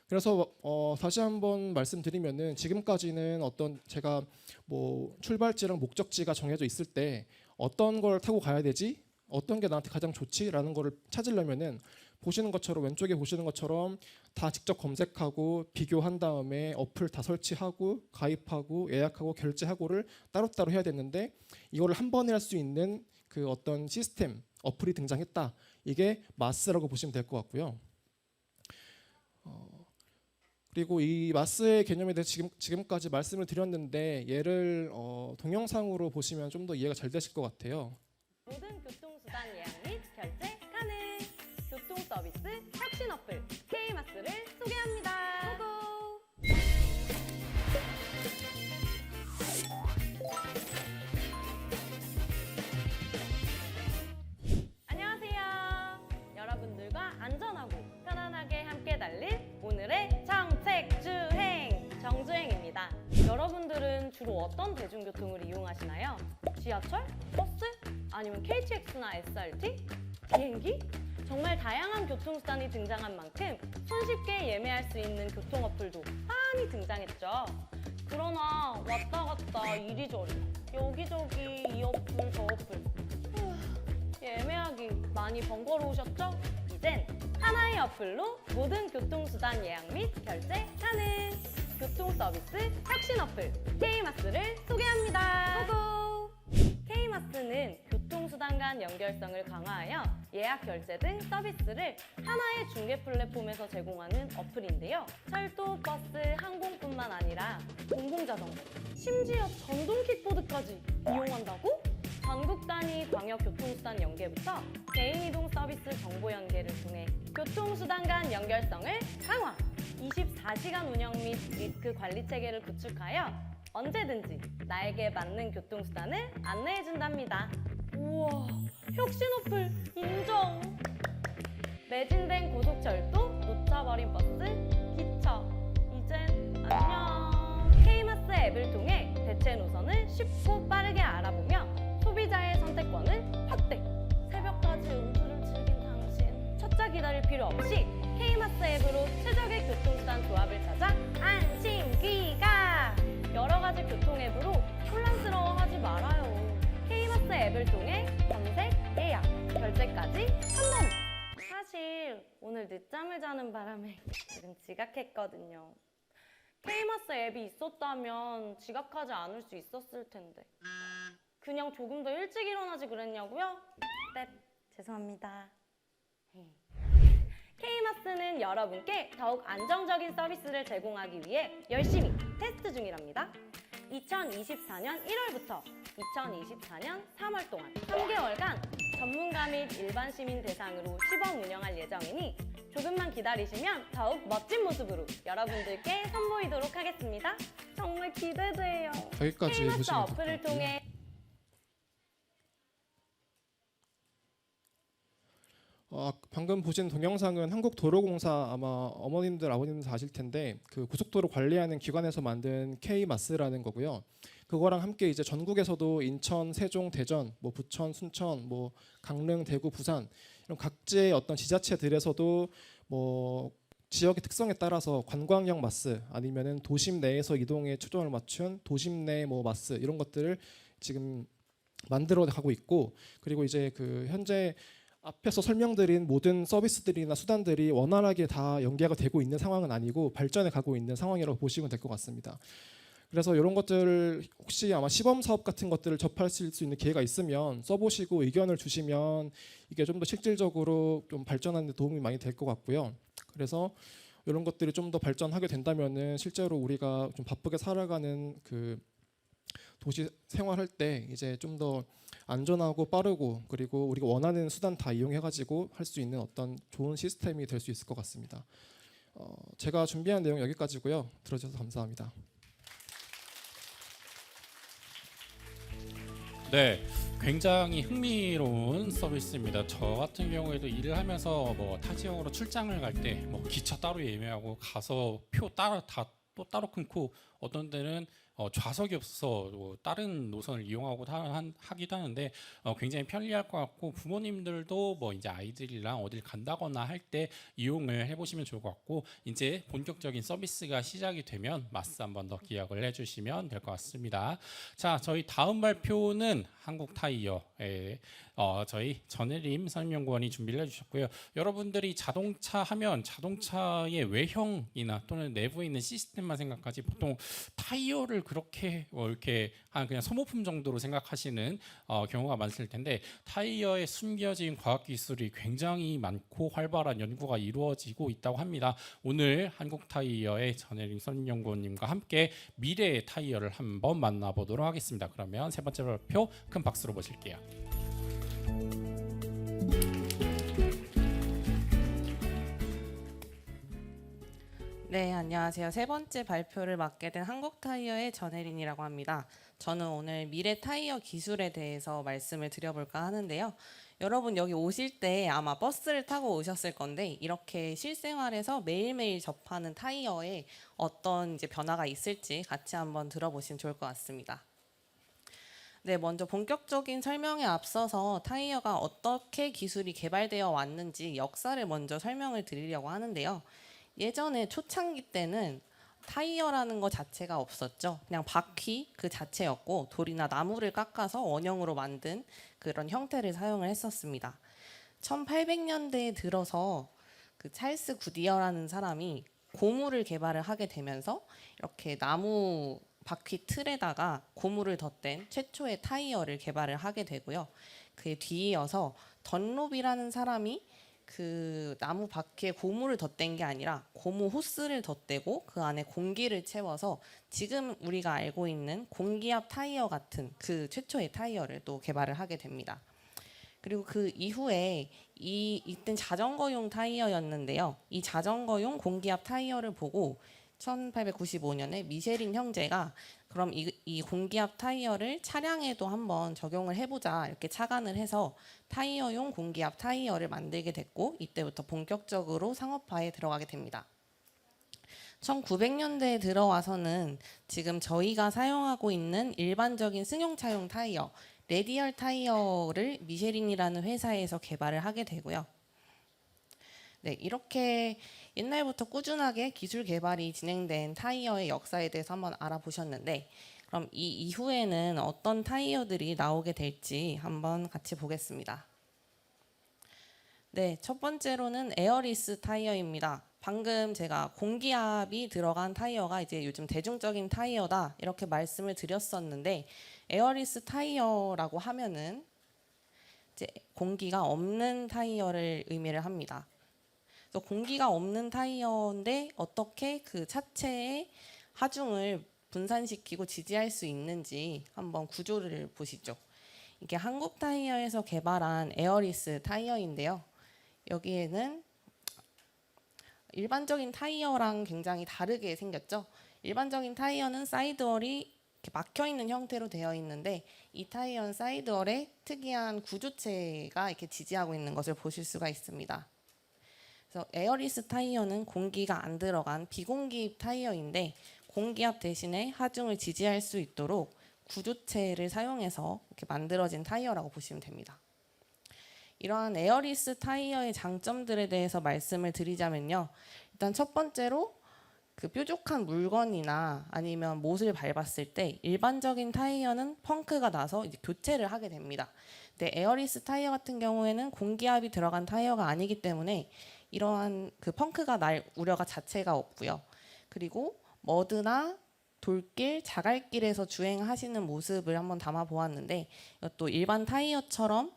그래서 다시 한번 말씀드리면은 지금까지는 어떤 제가 뭐 출발지랑 목적지가 정해져 있을 때 어떤 걸 타고 가야 되지? 어떤 게 나한테 가장 좋지라는 거를 찾으려면은 보시는 것처럼 왼쪽에 보시는 것처럼 다 직접 검색하고 비교한 다음에 어플 다 설치하고 가입하고 예약하고 결제하고를 따로따로 해야 됐는데 이거를 한 번에 할 수 있는 그 어떤 시스템 어플이 등장했다. 이게 마스라고 보시면 될 것 같고요. 그리고 이 마스의 개념에 대해서 지금까지 말씀을 드렸는데 얘를 동영상으로 보시면 좀 더 이해가 잘 되실 것 같아요. 모든 교통수단 예약 및 결제 가능. 교통 서비스 혁신 어플 K마스를 소개합니다. 고고! 안녕하세요. 여러분들과 안전하고 편안하게 함께 달릴 오늘의 정책주행 정주행입니다. 여러분들은 주로 어떤 대중교통을 이용하시나요? 지하철? 버스? 아니면 KTX나 SRT? 비행기? 정말 다양한 교통수단이 등장한 만큼 손쉽게 예매할 수 있는 교통 어플도 많이 등장했죠. 그러나 왔다 갔다 이리저리 여기저기 이 어플 저 어플 예매하기 많이 번거로우셨죠? 이젠 하나의 어플로 모든 교통수단 예약 및 결제 가능! 교통 서비스 혁신 어플 K마스를 소개합니다. 고고! K마스는 교통수단 간 연결성을 강화하여 예약 결제 등 서비스를 하나의 중개 플랫폼에서 제공하는 어플인데요. 철도, 버스, 항공뿐만 아니라 공공자전거, 심지어 전동 킥보드까지 이용한다고? 전국 단위 광역 교통수단 연계부터 개인 이동 서비스 정보 연계를 통해 교통수단 간 연결성을 강화! 24시간 운영 및 리스크 관리 체계를 구축하여 언제든지 나에게 맞는 교통수단을 안내해준답니다. 우와, 혁신 어플 인정! 매진된 고속철도, 놓쳐버린 버스, 기차, 이젠 안녕! K마스 앱을 통해 대체 노선을 쉽고 빠르게 알아보며 소비자의 선택권을 확대! 새벽까지 음주를 즐긴 당신, 첫차 기다릴 필요 없이 K마스 앱으로 최적의 교통수단 조합을 찾아 안심 귀가! 여러 가지 교통 앱으로 혼란스러워하지 말아요. K마스 앱을 통해 검색, 예약, 결제까지 한 번에! 사실 오늘 늦잠을 자는 바람에 지금 지각했거든요. K마스 앱이 있었다면 지각하지 않을 수 있었을 텐데 그냥 조금 더 일찍 일어나지 그랬냐고요? 네, 죄송합니다. K마스는 여러분께 더욱 안정적인 서비스를 제공하기 위해 열심히 테스트 중이랍니다. 2024년 1월부터 2024년 3월 동안 3개월간 전문가 및 일반 시민 대상으로 시범 운영할 예정이니 조금만 기다리시면 더욱 멋진 모습으로 여러분들께 선보이도록 하겠습니다. 정말 기대돼요. 여기까지 K마스 보시면 어플을 될 것 같아요. 통해 방금 보신 동영상은 한국도로공사 아마 어머님들 아버님들 다 아실 텐데 그 고속도로 관리하는 기관에서 만든 K마스라는 거고요. 그거랑 함께 이제 전국에서도 인천, 세종, 대전, 뭐 부천, 순천, 뭐 강릉, 대구, 부산 이런 각지의 어떤 지자체들에서도 뭐 지역의 특성에 따라서 관광형 마스 아니면은 도심 내에서 이동에 초점을 맞춘 도심 내 뭐 마스 이런 것들을 지금 만들어 가고 있고 그리고 이제 그 현재 앞에서 설명드린 모든 서비스들이나 수단들이 원활하게 다 연계가 되고 있는 상황은 아니고 발전해 가고 있는 상황이라고 보시면 될 것 같습니다. 그래서 이런 것들 혹시 아마 시범 사업 같은 것들을 접하실 수 있는 기회가 있으면 써보시고 의견을 주시면 이게 좀 더 실질적으로 좀 발전하는 데 도움이 많이 될 것 같고요. 그래서 이런 것들이 좀 더 발전하게 된다면은 실제로 우리가 좀 바쁘게 살아가는 그 도시 생활할 때 이제 좀 더 안전하고 빠르고 그리고 우리가 원하는 수단 다 이용해 가지고 할 수 있는 어떤 좋은 시스템이 될 수 있을 것 같습니다. 제가 준비한 내용 여기까지고요. 들어주셔서 감사합니다. 네, 굉장히 흥미로운 서비스입니다. 저 같은 경우에도 일을 하면서 뭐 타 지역으로 출장을 갈 때 뭐 기차 따로 예매하고 가서 표 따로 또 따로 끊고 어떤 데는 좌석이 없어서 뭐 다른 노선을 이용하고 하기도 하는데 굉장히 편리할 것 같고 부모님들도 뭐 이제 아이들이랑 어딜 간다거나 할 때 이용을 해보시면 좋을 것 같고 이제 본격적인 서비스가 시작이 되면 마스 한 번 더 기약을 해주시면 될 것 같습니다. 자, 저희 다음 발표는 한국타이어의 저희 전혜림 선임연구원이 준비를 해주셨고요. 여러분들이 자동차 하면 자동차의 외형이나 또는 내부에 있는 시스템만 생각하지 보통 타이어를 그렇게 이렇게 그냥 소모품 정도로 생각하시는 경우가 많을 텐데 타이어에 숨겨진 과학 기술이 굉장히 많고 활발한 연구가 이루어지고 있다고 합니다. 오늘 한국타이어의 전혜림 선임연구원님과 함께 미래의 타이어를 한번 만나보도록 하겠습니다. 그러면 세 번째 발표 큰 박수로 모실게요. 네, 안녕하세요. 세 번째 발표를 맡게 된 한국타이어의 전혜린이라고 합니다. 저는 오늘 미래 타이어 기술에 대해서 말씀을 드려볼까 하는데요. 여러분 여기 오실 때 아마 버스를 타고 오셨을 건데 이렇게 실생활에서 매일매일 접하는 타이어에 어떤 이제 변화가 있을지 같이 한번 들어보시면 좋을 것 같습니다. 네, 먼저 본격적인 설명에 앞서서 타이어가 어떻게 기술이 개발되어 왔는지 역사를 먼저 설명을 드리려고 하는데요. 예전에 초창기 때는 타이어라는 것 자체가 없었죠. 그냥 바퀴 그 자체였고 돌이나 나무를 깎아서 원형으로 만든 그런 형태를 사용을 했었습니다. 1800년대에 들어서 그 찰스 구디어라는 사람이 고무를 개발을 하게 되면서 이렇게 나무 바퀴 틀에다가 고무를 덧댄 최초의 타이어를 개발을 하게 되고요. 그에 뒤이어서 던롭이라는 사람이 그 나무 바퀴에 고무를 덧댄 게 아니라 고무 호스를 덧대고 그 안에 공기를 채워서 지금 우리가 알고 있는 공기압 타이어 같은 그 최초의 타이어를 또 개발을 하게 됩니다. 그리고 그 이후에 이땐 자전거용 타이어였는데요. 이 자전거용 공기압 타이어를 보고 1895년에 미쉐린 형제가 그럼 이 공기압 타이어를 차량에도 한번 적용을 해보자 이렇게 착안을 해서 타이어용 공기압 타이어를 만들게 됐고 이때부터 본격적으로 상업화에 들어가게 됩니다. 1900년대에 들어와서는 지금 저희가 사용하고 있는 일반적인 승용차용 타이어 레디얼 타이어를 미쉐린이라는 회사에서 개발을 하게 되고요. 네, 이렇게 옛날부터 꾸준하게 기술 개발이 진행된 타이어의 역사에 대해서 한번 알아보셨는데 그럼 이 이후에는 어떤 타이어들이 나오게 될지 한번 같이 보겠습니다. 네, 첫 번째로는 에어리스 타이어입니다. 방금 제가 공기압이 들어간 타이어가 이제 요즘 대중적인 타이어다 이렇게 말씀을 드렸었는데 에어리스 타이어라고 하면은 이제 공기가 없는 타이어를 의미를 합니다. 그래서 공기가 없는 타이어인데 어떻게 그 차체의 하중을 분산시키고 지지할 수 있는지 한번 구조를 보시죠. 이게 한국 타이어에서 개발한 에어리스 타이어인데요. 여기에는 일반적인 타이어랑 굉장히 다르게 생겼죠. 일반적인 타이어는 사이드월이 이렇게 막혀 있는 형태로 되어 있는데 이 타이어는 사이드월에 특이한 구조체가 이렇게 지지하고 있는 것을 보실 수가 있습니다. 그래서 에어리스 타이어는 공기가 안 들어간 비공기입 타이어인데 공기압 대신에 하중을 지지할 수 있도록 구조체를 사용해서 이렇게 만들어진 타이어라고 보시면 됩니다. 이러한 에어리스 타이어의 장점들에 대해서 말씀을 드리자면요. 일단 첫 번째로 그 뾰족한 물건이나 아니면 못을 밟았을 때 일반적인 타이어는 펑크가 나서 이제 교체를 하게 됩니다. 근데 에어리스 타이어 같은 경우에는 공기압이 들어간 타이어가 아니기 때문에 이러한 그 펑크가 날 우려가 자체가 없고요. 그리고 머드나 돌길, 자갈길에서 주행하시는 모습을 한번 담아 보았는데 이것도 일반 타이어처럼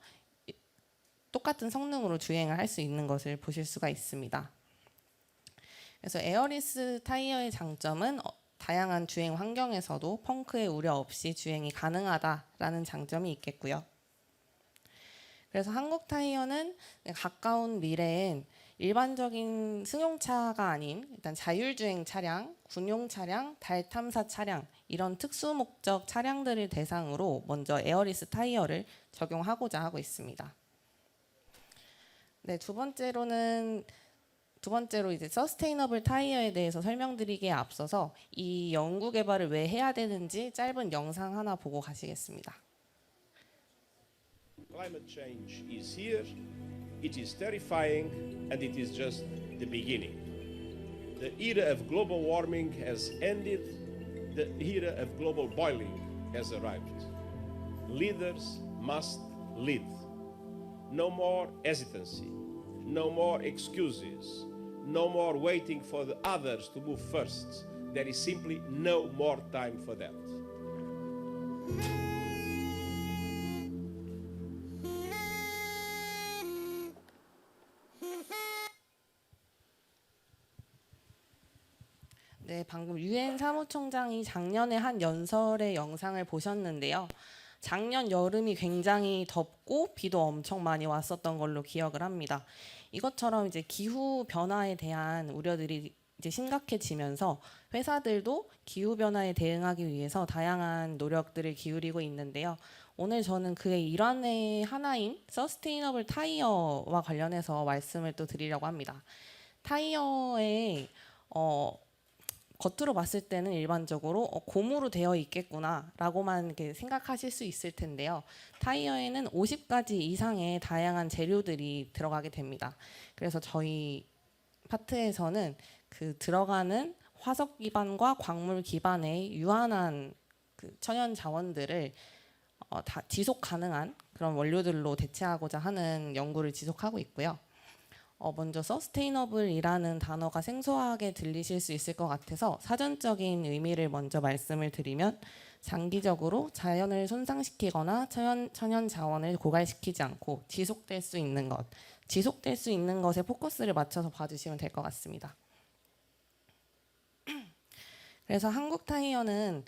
똑같은 성능으로 주행을 할 수 있는 것을 보실 수가 있습니다. 그래서 에어리스 타이어의 장점은 다양한 주행 환경에서도 펑크의 우려 없이 주행이 가능하다라는 장점이 있겠고요. 그래서 한국 타이어는 가까운 미래엔 일반적인 승용차가 아닌 일단 자율주행 차량, 군용 차량, 달 탐사 차량 이런 특수 목적 차량들을 대상으로 먼저 에어리스 타이어를 적용하고자 하고 있습니다. 네, 두 번째로 이제 서스테이너블 타이어에 대해서 설명드리기에 앞서서 이 연구 개발을 왜 해야 되는지 짧은 영상 하나 보고 가시겠습니다. Climate change is here, it is terrifying, and it is just the beginning. The era of global warming has ended, the era of global boiling has arrived. Leaders must lead. No more hesitancy, no more excuses, no more waiting for the others to move first. There is simply no more time for that. 네, 방금 유엔 사무총장이 작년에 한 연설의 영상을 보셨는데요. 작년 여름이 굉장히 덥고 비도 엄청 많이 왔었던 걸로 기억을 합니다. 이것처럼 이제 기후 변화에 대한 우려들이 이제 심각해지면서 회사들도 기후 변화에 대응하기 위해서 다양한 노력들을 기울이고 있는데요. 오늘 저는 그의 일환의 하나인 서스테이너블 타이어와 관련해서 말씀을 또 드리려고 합니다. 타이어에 겉으로 봤을 때는 일반적으로 고무로 되어 있겠구나라고만 이렇게 생각하실 수 있을 텐데요. 타이어에는 50가지 이상의 다양한 재료들이 들어가게 됩니다. 그래서 저희 파트에서는 그 들어가는 화석 기반과 광물 기반의 유한한 그 천연 자원들을 다 지속 가능한 그런 원료들로 대체하고자 하는 연구를 지속하고 있고요. 먼저 서스테이너블이라는 단어가 생소하게 들리실 수 있을 것 같아서 사전적인 의미를 먼저 말씀을 드리면 장기적으로 자연을 손상시키거나 천연 자원을 고갈시키지 않고 지속될 수 있는 것에 포커스를 맞춰서 봐주시면 될 것 같습니다. 그래서 한국 타이어는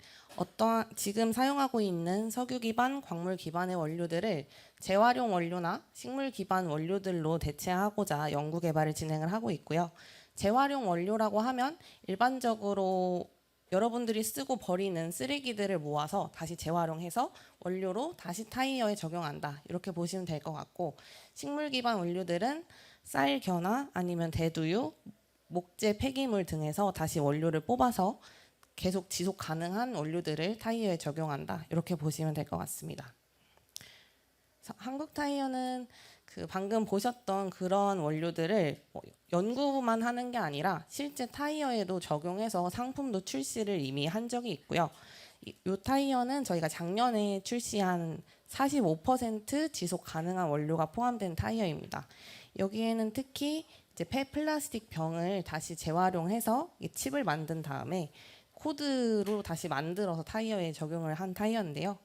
지금 사용하고 있는 석유 기반, 광물 기반의 원료들을 재활용 원료나 식물 기반 원료들로 대체하고자 연구 개발을 진행을 하고 있고요. 재활용 원료라고 하면 일반적으로 여러분들이 쓰고 버리는 쓰레기들을 모아서 다시 재활용해서 원료로 다시 타이어에 적용한다. 이렇게 보시면 될 것 같고, 식물 기반 원료들은 쌀, 겨나 아니면 대두유, 목재, 폐기물 등에서 다시 원료를 뽑아서 계속 지속 가능한 원료들을 타이어에 적용한다. 이렇게 보시면 될 것 같습니다. 한국 타이어는 그 방금 보셨던 그런 원료들을 연구만 하는 게 아니라 실제 타이어에도 적용해서 상품도 출시를 이미 한 적이 있고요. 이 타이어는 저희가 작년에 출시한 45% 지속 가능한 원료가 포함된 타이어입니다. 여기에는 특히 이제 폐플라스틱 병을 다시 재활용해서 칩을 만든 다음에 코드로 다시 만들어서 타이어에 적용을 한 타이어인데요.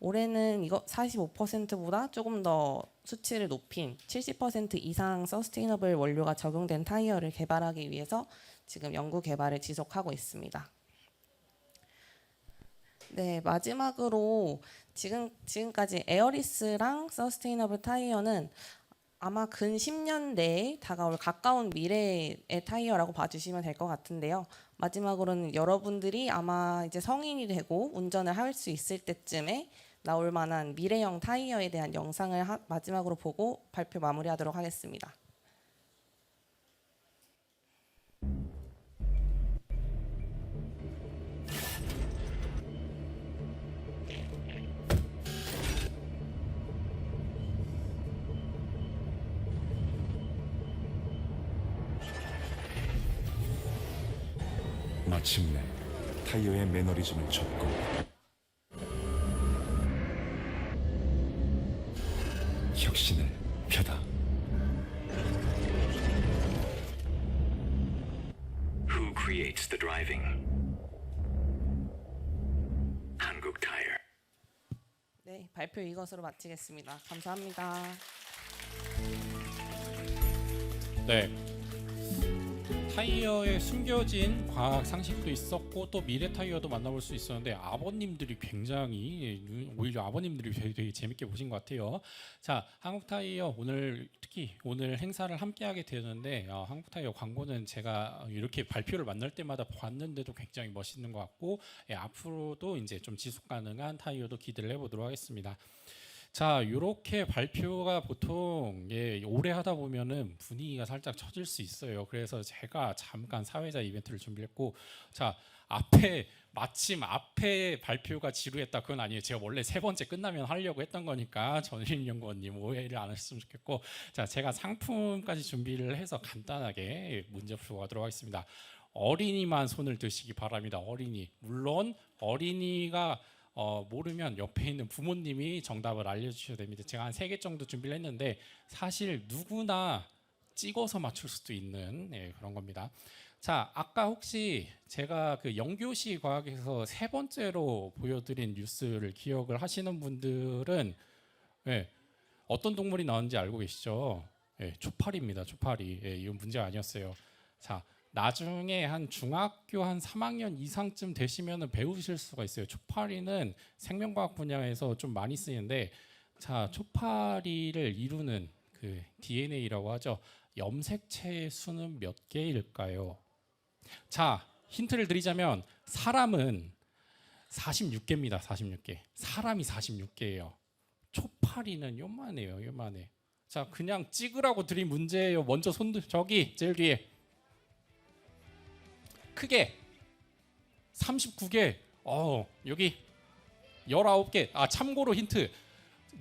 올해는 이거 45%보다 조금 더 수치를 높인 70% 이상 서스테이너블 원료가 적용된 타이어를 개발하기 위해서 지금 연구 개발을 지속하고 있습니다. 네, 마지막으로 지금까지 에어리스랑 서스테이너블 타이어는 아마 근 10년 내에 다가올 가까운 미래의 타이어라고 봐주시면 될 것 같은데요. 마지막으로는 여러분들이 아마 이제 성인이 되고 운전을 할 수 있을 때쯤에 나올 만한 미래형 타이어에 대한 영상을 마지막으로 보고 발표 마무리하도록 하겠습니다. 마침내 타이어의 매너리즘을 접고 혁신을 펴다. Who creates the driving? 한국 타이어. 네, 발표 이것으로 마치겠습니다. 감사합니다. 네. 타이어에 숨겨진 과학 상식도 있었고 또 미래 타이어도 만나볼 수 있었는데 아버님들이 굉장히 오히려 아버님들이 되게 재밌게 보신 것 같아요. 자, 한국 타이어 오늘 특히 오늘 행사를 함께하게 되는데 한국 타이어 광고는 제가 이렇게 발표를 만날 때마다 봤는데도 굉장히 멋있는 것 같고 앞으로도 이제 좀 지속 가능한 타이어도 기대를 해보도록 하겠습니다. 자, 이렇게 발표가 보통 오래 하다 보면은 분위기가 살짝 처질 수 있어요. 그래서 제가 잠깐 사회자 이벤트를 준비했고, 자, 마침 앞에 발표가 지루했다 그건 아니에요. 제가 원래 세 번째 끝나면 하려고 했던 거니까 전일 연구원님 오해를 안 하셨으면 좋겠고, 자, 제가 상품까지 준비를 해서 간단하게 문제 풀고 가도록 하겠습니다. 어린이만 손을 드시기 바랍니다. 어린이. 물론 어린이가 모르면 옆에 있는 부모님이 정답을 알려주셔야 됩니다. 제가 한 3개 정도 준비를 했는데 사실 누구나 찍어서 맞출 수도 있는 그런 겁니다. 자, 아까 혹시 제가 그 영교시 과학에서 3번째로 보여드린 뉴스를 기억을 하시는 분들은 어떤 동물이 나왔는지 알고 계시죠? 초파리입니다. 초파리. 이건 문제가 아니었어요. 자, 나중에 한 중학교 한 3학년 이상쯤 되시면 배우실 수가 있어요. 초파리는 생명과학 분야에서 좀 많이 쓰이는데, 자, 초파리를 이루는 그 DNA라고 하죠. 염색체의 수는 몇 개일까요? 자, 힌트를 드리자면 사람은 46개입니다. 46개. 사람이 46개예요. 초파리는 요만해요. 요만해. 자, 그냥 찍으라고 드린 문제예요. 먼저 손들 저기 제일 뒤에. 크게 39개. 여기 19개. 참고로 힌트.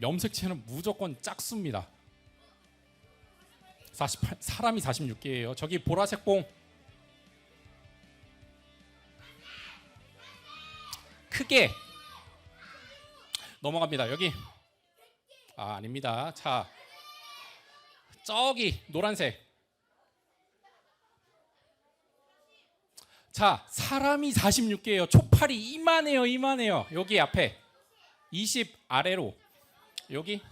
염색체는 무조건 짝수입니다. 48. 사람이 46개예요. 저기 보라색 봉. 크게 넘어갑니다. 여기. 아닙니다. 자, 저기 노란색. 자, 사람이 46개예요. 초파리 이만해요. 여기 앞에 20 아래로, 여기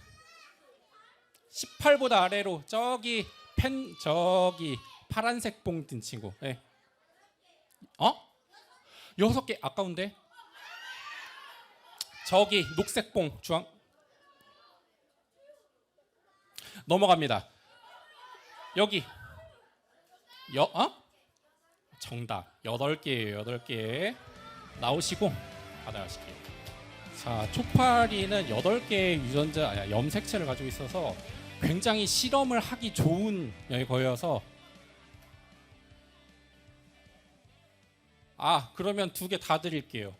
18보다 아래로, 저기 저기 파란색 봉 든 친구. 6개 아까운데. 저기 녹색 봉 주황. 넘어갑니다. 여기 정답 8개예요. 8개 나오시고 받아가실게요. 자, 초파리는 8개의 유전자 염색체를 가지고 있어서 굉장히 실험을 하기 좋은 거여서 그러면 2개 다 드릴게요.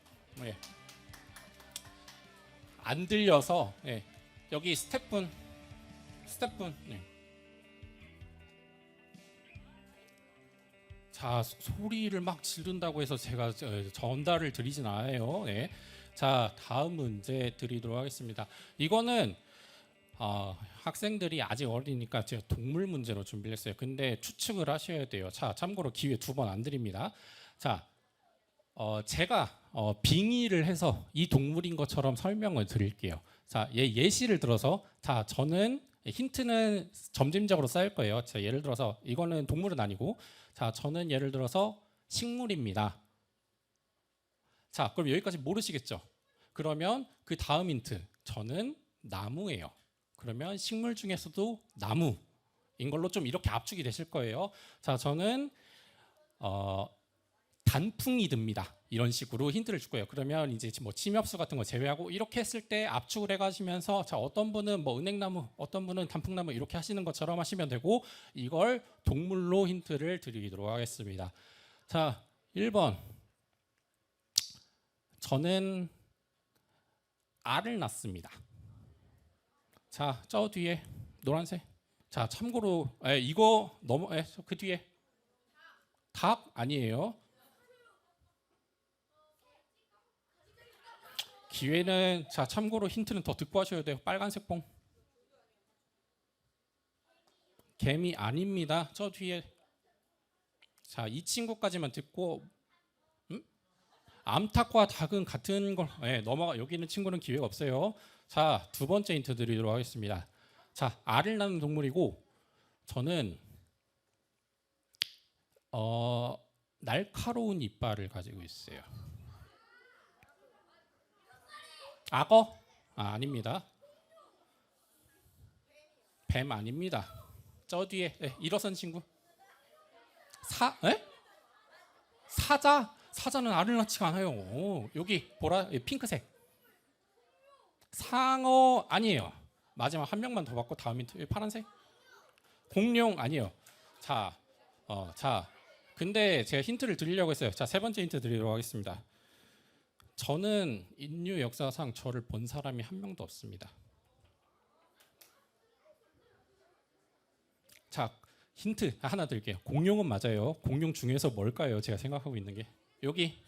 안 들려서 여기 스태프분 자, 소리를 막 지른다고 해서 제가 전달을 드리진 않아요. 자, 다음 문제 드리도록 하겠습니다. 이거는 학생들이 아직 어리니까 제가 동물 문제로 준비를 했어요. 근데 추측을 하셔야 돼요. 자, 참고로 기회 2번 안 드립니다. 자, 제가 빙의를 해서 이 동물인 것처럼 설명을 드릴게요. 자, 예시를 들어서, 자, 저는 힌트는 점진적으로 쌓일 거예요. 자, 예를 들어서 이거는 동물은 아니고, 자, 저는 예를 들어서 식물입니다. 자, 그럼 여기까지 모르시겠죠? 그러면 그 다음 힌트, 저는 나무예요. 그러면 식물 중에서도 나무인 걸로 좀 이렇게 압축이 되실 거예요. 자, 저는 단풍이 듭니다. 이런 식으로 힌트를 줄 거예요. 그러면 이제 뭐 침엽수 같은 거 제외하고 이렇게 했을 때 압축을 해가시면서, 자, 어떤 분은 뭐 은행나무, 어떤 분은 단풍나무 이렇게 하시는 것처럼 하시면 되고, 이걸 동물로 힌트를 드리도록 하겠습니다. 자, 1번. 저는 알을 낳습니다. 자, 저 뒤에 노란색. 자, 참고로 이거 그 뒤에 닭 아니에요. 기회는, 자, 참고로 힌트는 더 듣고 하셔야 돼요. 빨간색 봉. 개미 아닙니다. 저 뒤에. 자, 이 친구까지만 듣고. 암탉과 닭은 같은 걸. 넘어가. 여기 있는 친구는 기회가 없어요. 자, 2번째 힌트 드리도록 하겠습니다. 자, 알을 낳는 동물이고, 저는 날카로운 이빨을 가지고 있어요. 악어? 아닙니다. 뱀 아닙니다. 저 뒤에 일어선 친구. 사자? 사자는 알을 낳지가 않아요. 여기 보라 핑크색. 상어 아니에요. 마지막 한 명만 더 받고 다음 힌트 파란색. 공룡 아니에요. 자, 근데 제가 힌트를 드리려고 했어요. 자, 세 번째 힌트 드리도록 하겠습니다. 저는 인류 역사상 저를 본 사람이 한 명도 없습니다. 자, 힌트 하나 드릴게요. 공룡은 맞아요. 공룡 중에서 뭘까요? 제가 생각하고 있는 게 여기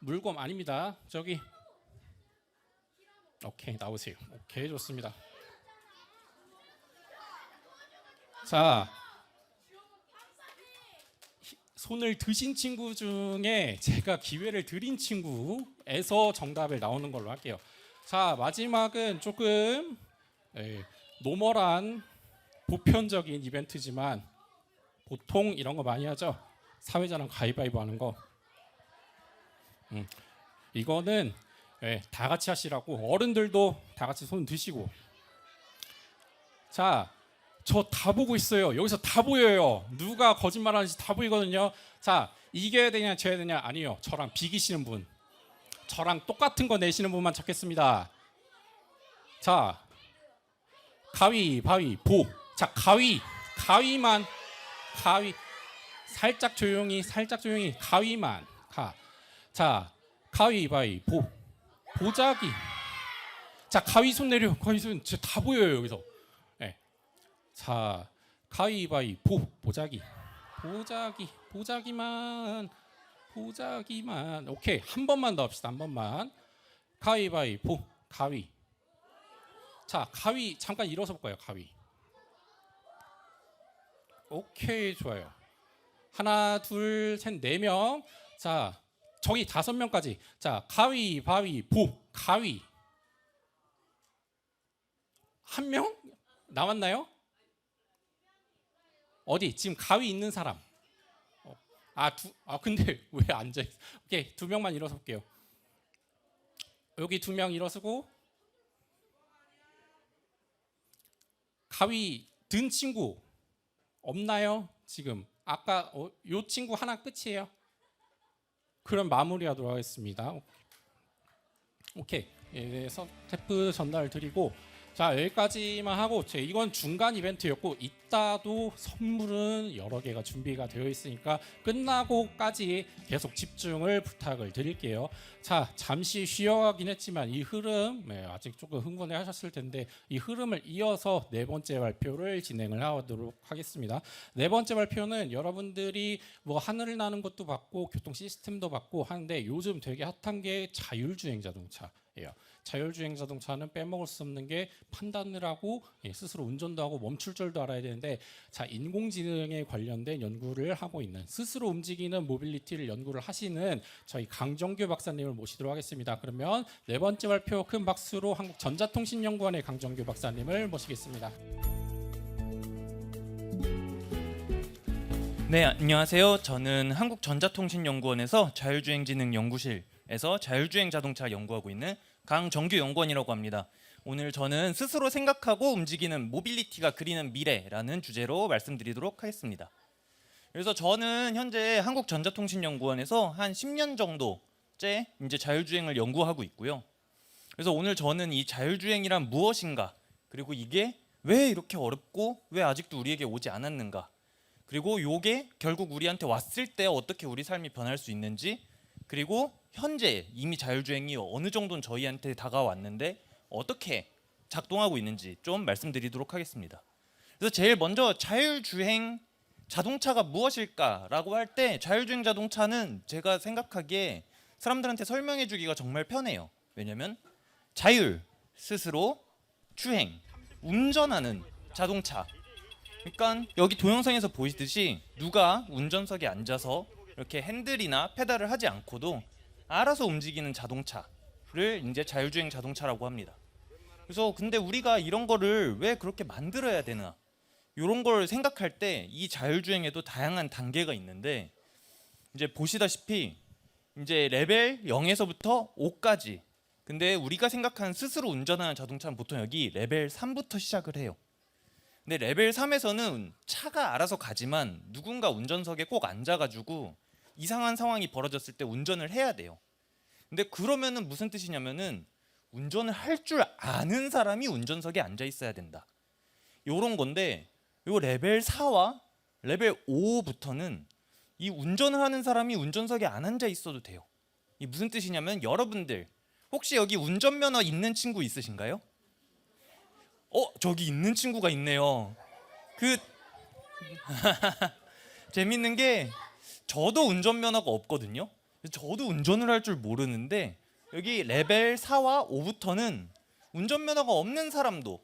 물곰 아닙니다. 저기 오케이 나오세요. 오케이 좋습니다. 자, 손을 드신 친구 중에 제가 기회를 드린 친구에서 정답을 나오는 걸로 할게요. 자, 마지막은 조금 노멀한 보편적인 이벤트지만 보통 이런 거 많이 하죠. 사회자랑 가위바위보 하는 거. 이거는 다 같이 하시라고 어른들도 다 같이 손 드시고. 자, 저 다 보고 있어요. 여기서 다 보여요. 누가 거짓말하는지 다 보이거든요. 자, 이겨야 되냐 져야 되냐 아니요. 저랑 비기시는 분, 저랑 똑같은 거 내시는 분만 찾겠습니다. 자, 가위바위보. 자, 가위만 살짝 조용히 가위만 가. 자, 가위바위보. 보자기. 자, 가위 손 내려. 가위 손 다 보여요 여기서. 자, 가위바위보. 보자기만. 오케이, 한 번만 더 합시다. 한 번만. 가위바위보. 가위. 자, 가위 잠깐 일어서 볼까요? 가위. 오케이, 좋아요. 하나, 둘, 셋, 4명. 자, 저기 5명까지. 자, 가위바위보. 가위. 한 명 남았나요? 어디 지금 가위 있는 사람? 근데 왜 앉아 있어? 오케이, 2명만 일어서 볼게요. 여기 2명 일어서고. 가위 든 친구 없나요? 지금 아까 요 친구 하나 끝이에요. 그럼 마무리하도록 하겠습니다. 오케이, 스태프 전달 드리고. 자, 여기까지만 하고, 이건 중간 이벤트였고 이따도 선물은 여러 개가 준비가 되어 있으니까 끝나고까지 계속 집중을 부탁을 드릴게요. 자, 잠시 쉬어가긴 했지만 이 흐름, 아직 조금 흥분해 하셨을 텐데 이 흐름을 이어서 4번째 발표를 진행을 하도록 하겠습니다. 4번째 발표는 여러분들이 뭐 하늘을 나는 것도 봤고 교통 시스템도 봤고 하는데 요즘 되게 핫한 게 자율주행 자동차예요. 자율주행 자동차는 빼먹을 수 없는 게 판단을 하고 스스로 운전도 하고 멈출 줄도 알아야 되는데, 자, 인공지능에 관련된 연구를 하고 있는, 스스로 움직이는 모빌리티를 연구를 하시는 저희 강정규 박사님을 모시도록 하겠습니다. 그러면 4번째 발표 큰 박수로 한국전자통신연구원의 강정규 박사님을 모시겠습니다. 네, 안녕하세요. 저는 한국전자통신연구원에서 자율주행지능연구실에서 자율주행 자동차 연구하고 있는 강정규 연구원이라고 합니다. 오늘 저는 스스로 생각하고 움직이는 모빌리티가 그리는 미래라는 주제로 말씀드리도록 하겠습니다. 그래서 저는 현재 한국전자통신연구원에서 한 10년 정도째 이제 자율주행을 연구하고 있고요. 그래서 오늘 저는 이 자율주행이란 무엇인가, 그리고 이게 왜 이렇게 어렵고 왜 아직도 우리에게 오지 않았는가, 그리고 이게 결국 우리한테 왔을 때 어떻게 우리 삶이 변할 수 있는지, 그리고 현재 이미 자율주행이 어느 정도는 저희한테 다가왔는데 어떻게 작동하고 있는지 좀 말씀드리도록 하겠습니다. 그래서 제일 먼저 자율주행 자동차가 무엇일까라고 할 때, 자율주행 자동차는 제가 생각하기에 사람들한테 설명해 주기가 정말 편해요. 왜냐면 자율, 스스로, 주행, 운전하는 자동차. 그러니까 여기 동영상에서 보이듯이 누가 운전석에 앉아서 이렇게 핸들이나 페달을 하지 않고도 알아서 움직이는 자동차. 이제 자율주행 자동차라고 합니다. 그래서 근데 우리가 이런 거를 왜 그렇게 만들어야 되나? 이런 걸 생각할 때 이 자율주행에도 다양한 단계가 있는데 이제 보시다시피 이제 레벨 0에서부터 5까지. 근데 우리가 생각하는 스스로 운전하는 자동차는 보통 여기 레벨 3부터 시작을 해요. 근데 레벨 3에서는 차가 알아서 가지만 누군가 운전석에 꼭 앉아가지고 이상한 상황이 벌어졌을 때 운전을 해야 돼요. 근데 그러면은 무슨 뜻이냐면은 운전을 할 줄 아는 사람이 운전석에 앉아 있어야 된다. 요런 건데 요 레벨 4와 레벨 5부터는 이 운전을 하는 사람이 운전석에 안 앉아 있어도 돼요. 이 무슨 뜻이냐면 여러분들 혹시 여기 운전면허 있는 친구 있으신가요? 저기 있는 친구가 있네요. 재밌는 게 저도 운전면허가 없거든요. 저도 운전을 할 줄 모르는데 여기 레벨 4와 5부터는 운전면허가 없는 사람도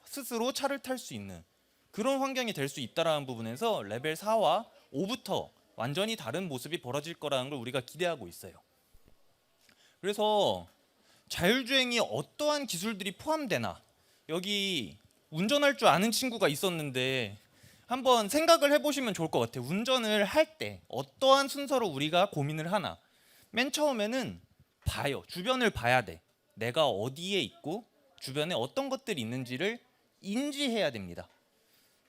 스스로 차를 탈 수 있는 그런 환경이 될 수 있다라는 부분에서 레벨 4와 5부터 완전히 다른 모습이 벌어질 거라는 걸 우리가 기대하고 있어요. 그래서 자율주행이 어떠한 기술들이 포함되나 여기 운전할 줄 아는 친구가 있었는데 한번 생각을 해보시면 좋을 것 같아요. 운전을 할 때 어떠한 순서로 우리가 고민을 하나. 맨 처음에는 봐요. 주변을 봐야 돼. 내가 어디에 있고 주변에 어떤 것들이 있는지를 인지해야 됩니다.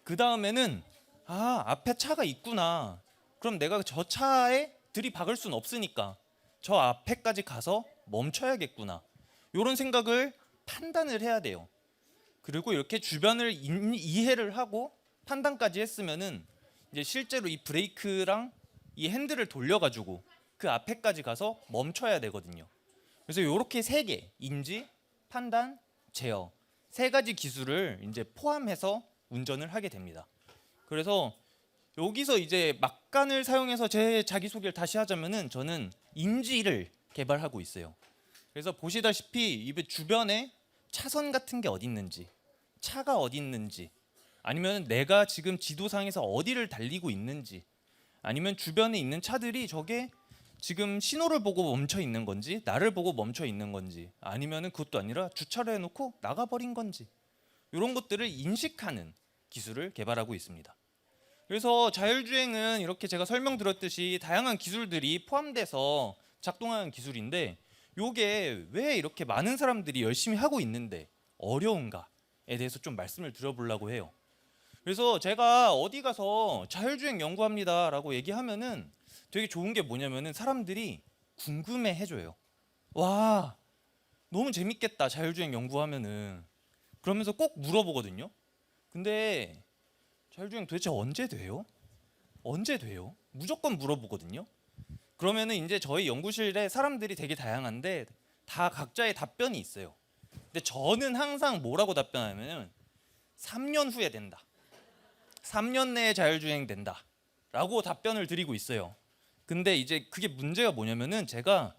그 다음에는 앞에 차가 있구나. 그럼 내가 저 차에 들이박을 수는 없으니까 저 앞에까지 가서 멈춰야겠구나. 이런 생각을 판단을 해야 돼요. 그리고 이렇게 주변을 이해를 하고 판단까지 했으면은 이제 실제로 이 브레이크랑 이 핸들을 돌려가지고 그 앞에까지 가서 멈춰야 되거든요. 그래서 이렇게 세 개, 인지, 판단, 제어, 세 가지 기술을 이제 포함해서 운전을 하게 됩니다. 그래서 여기서 이제 막간을 사용해서 제 자기소개를 다시 하자면은 저는 인지를 개발하고 있어요. 그래서 보시다시피 이 주변에 차선 같은 게 어디 있는지, 차가 어디 있는지, 아니면 내가 지금 지도상에서 어디를 달리고 있는지, 아니면 주변에 있는 차들이 저게 지금 신호를 보고 멈춰 있는 건지, 나를 보고 멈춰 있는 건지, 아니면은 그것도 아니라 주차를 해놓고 나가버린 건지, 이런 것들을 인식하는 기술을 개발하고 있습니다. 그래서 자율주행은 이렇게 제가 설명드렸듯이 다양한 기술들이 포함돼서 작동하는 기술인데 요게 왜 이렇게 많은 사람들이 열심히 하고 있는데 어려운가에 대해서 좀 말씀을 드려보려고 해요. 그래서 제가 어디 가서 자율주행 연구합니다라고 얘기하면은 되게 좋은 게 뭐냐면은 사람들이 궁금해 해줘요. 와, 너무 재밌겠다 자율주행 연구하면은. 그러면서 꼭 물어보거든요. 근데 자율주행 도대체 언제 돼요? 언제 돼요? 무조건 물어보거든요. 그러면은 이제 저희 연구실에 사람들이 되게 다양한데 다 각자의 답변이 있어요. 근데 저는 항상 뭐라고 답변하냐면 3년 후에 된다. 3년 내에 자율주행 된다. 라고 답변을 드리고 있어요. 근데 이제 그게 문제가 뭐냐면은 제가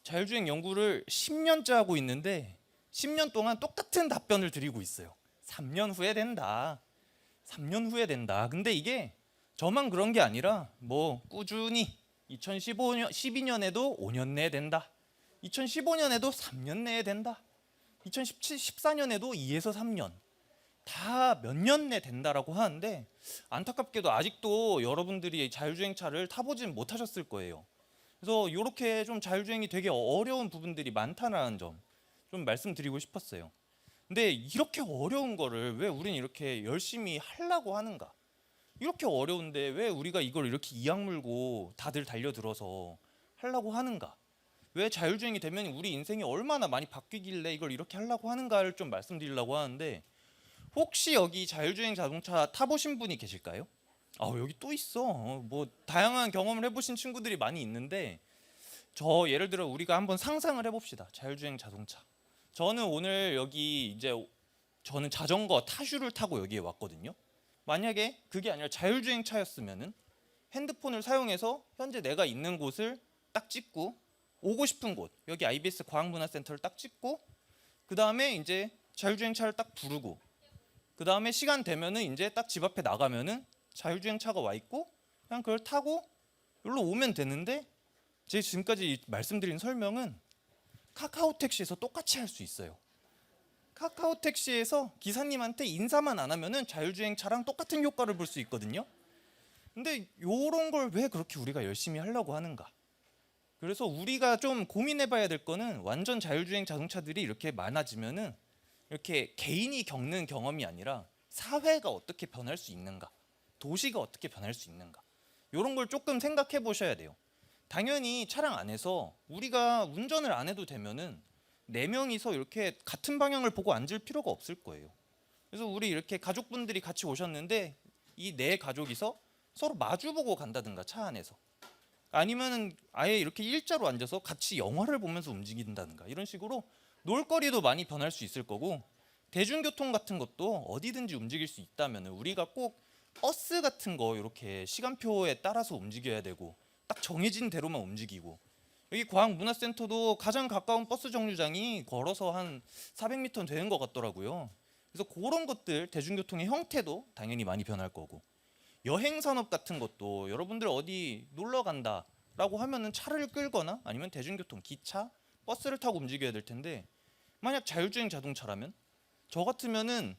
자율주행 연구를 10년째 하고 있는데 10년 동안 똑같은 답변을 드리고 있어요. 3년 후에 된다. 3년 후에 된다. 근데 이게 저만 그런 게 아니라 뭐 꾸준히 2012년에도 5년 내에 된다. 2015년에도 3년 내에 된다. 2014년에도 2에서 3년. 다 몇 년 내 된다라고 하는데 안타깝게도 아직도 여러분들이 자율주행차를 타보진 못하셨을 거예요. 그래서 이렇게 좀 자율주행이 되게 어려운 부분들이 많다는 점 좀 말씀드리고 싶었어요. 근데 이렇게 어려운 거를 왜 우리는 이렇게 열심히 하려고 하는가? 이렇게 어려운데 왜 우리가 이걸 이렇게 이악 물고 다들 달려들어서 하려고 하는가? 왜 자율주행이 되면 우리 인생이 얼마나 많이 바뀌길래 이걸 이렇게 하려고 하는가를 좀 말씀드리려고 하는데 혹시 여기 자율주행 자동차 타보신 분이 계실까요? 여기 또 있어. 뭐 다양한 경험을 해보신 친구들이 많이 있는데 저 예를 들어 우리가 한번 상상을 해봅시다. 자율주행 자동차. 저는 오늘 여기 이제 저는 자전거 타슈를 타고 여기에 왔거든요. 만약에 그게 아니라 자율주행 차였으면은 핸드폰을 사용해서 현재 내가 있는 곳을 딱 찍고 오고 싶은 곳 여기 IBS 과학문화센터를 딱 찍고 그 다음에 이제 자율주행 차를 딱 부르고 그 다음에 시간 되면은 이제 딱 집 앞에 나가면은 자율주행 차가 와 있고 그냥 그걸 타고 여기로 오면 되는데 제 지금까지 말씀드린 설명은 카카오 택시에서 똑같이 할 수 있어요. 카카오 택시에서 기사님한테 인사만 안 하면은 자율주행차랑 똑같은 효과를 볼 수 있거든요. 근데 요런 걸 왜 그렇게 우리가 열심히 하려고 하는가? 그래서 우리가 좀 고민해봐야 될 거는 완전 자율주행 자동차들이 이렇게 많아지면은 이렇게 개인이 겪는 경험이 아니라 사회가 어떻게 변할 수 있는가, 도시가 어떻게 변할 수 있는가, 이런 걸 조금 생각해 보셔야 돼요. 당연히 차량 안에서 우리가 운전을 안 해도 되면은 4명이서 이렇게 같은 방향을 보고 앉을 필요가 없을 거예요. 그래서 우리 이렇게 가족분들이 같이 오셨는데 이 4가족이서 서로 마주보고 간다든가 차 안에서, 아니면은 아예 이렇게 일자로 앉아서 같이 영화를 보면서 움직인다든가, 이런 식으로 놀거리도 많이 변할 수 있을 거고, 대중교통 같은 것도 어디든지 움직일 수 있다면 우리가 꼭 버스 같은 거 이렇게 시간표에 따라서 움직여야 되고 딱 정해진 대로만 움직이고, 여기 과학문화센터도 가장 가까운 버스 정류장이 걸어서 한 400m 되는 것 같더라고요. 그래서 그런 것들, 대중교통의 형태도 당연히 많이 변할 거고, 여행 산업 같은 것도 여러분들 어디 놀러 간다라고 하면은 차를 끌거나 아니면 대중교통, 기차, 버스를 타고 움직여야 될 텐데, 만약 자율주행 자동차라면 저 같으면은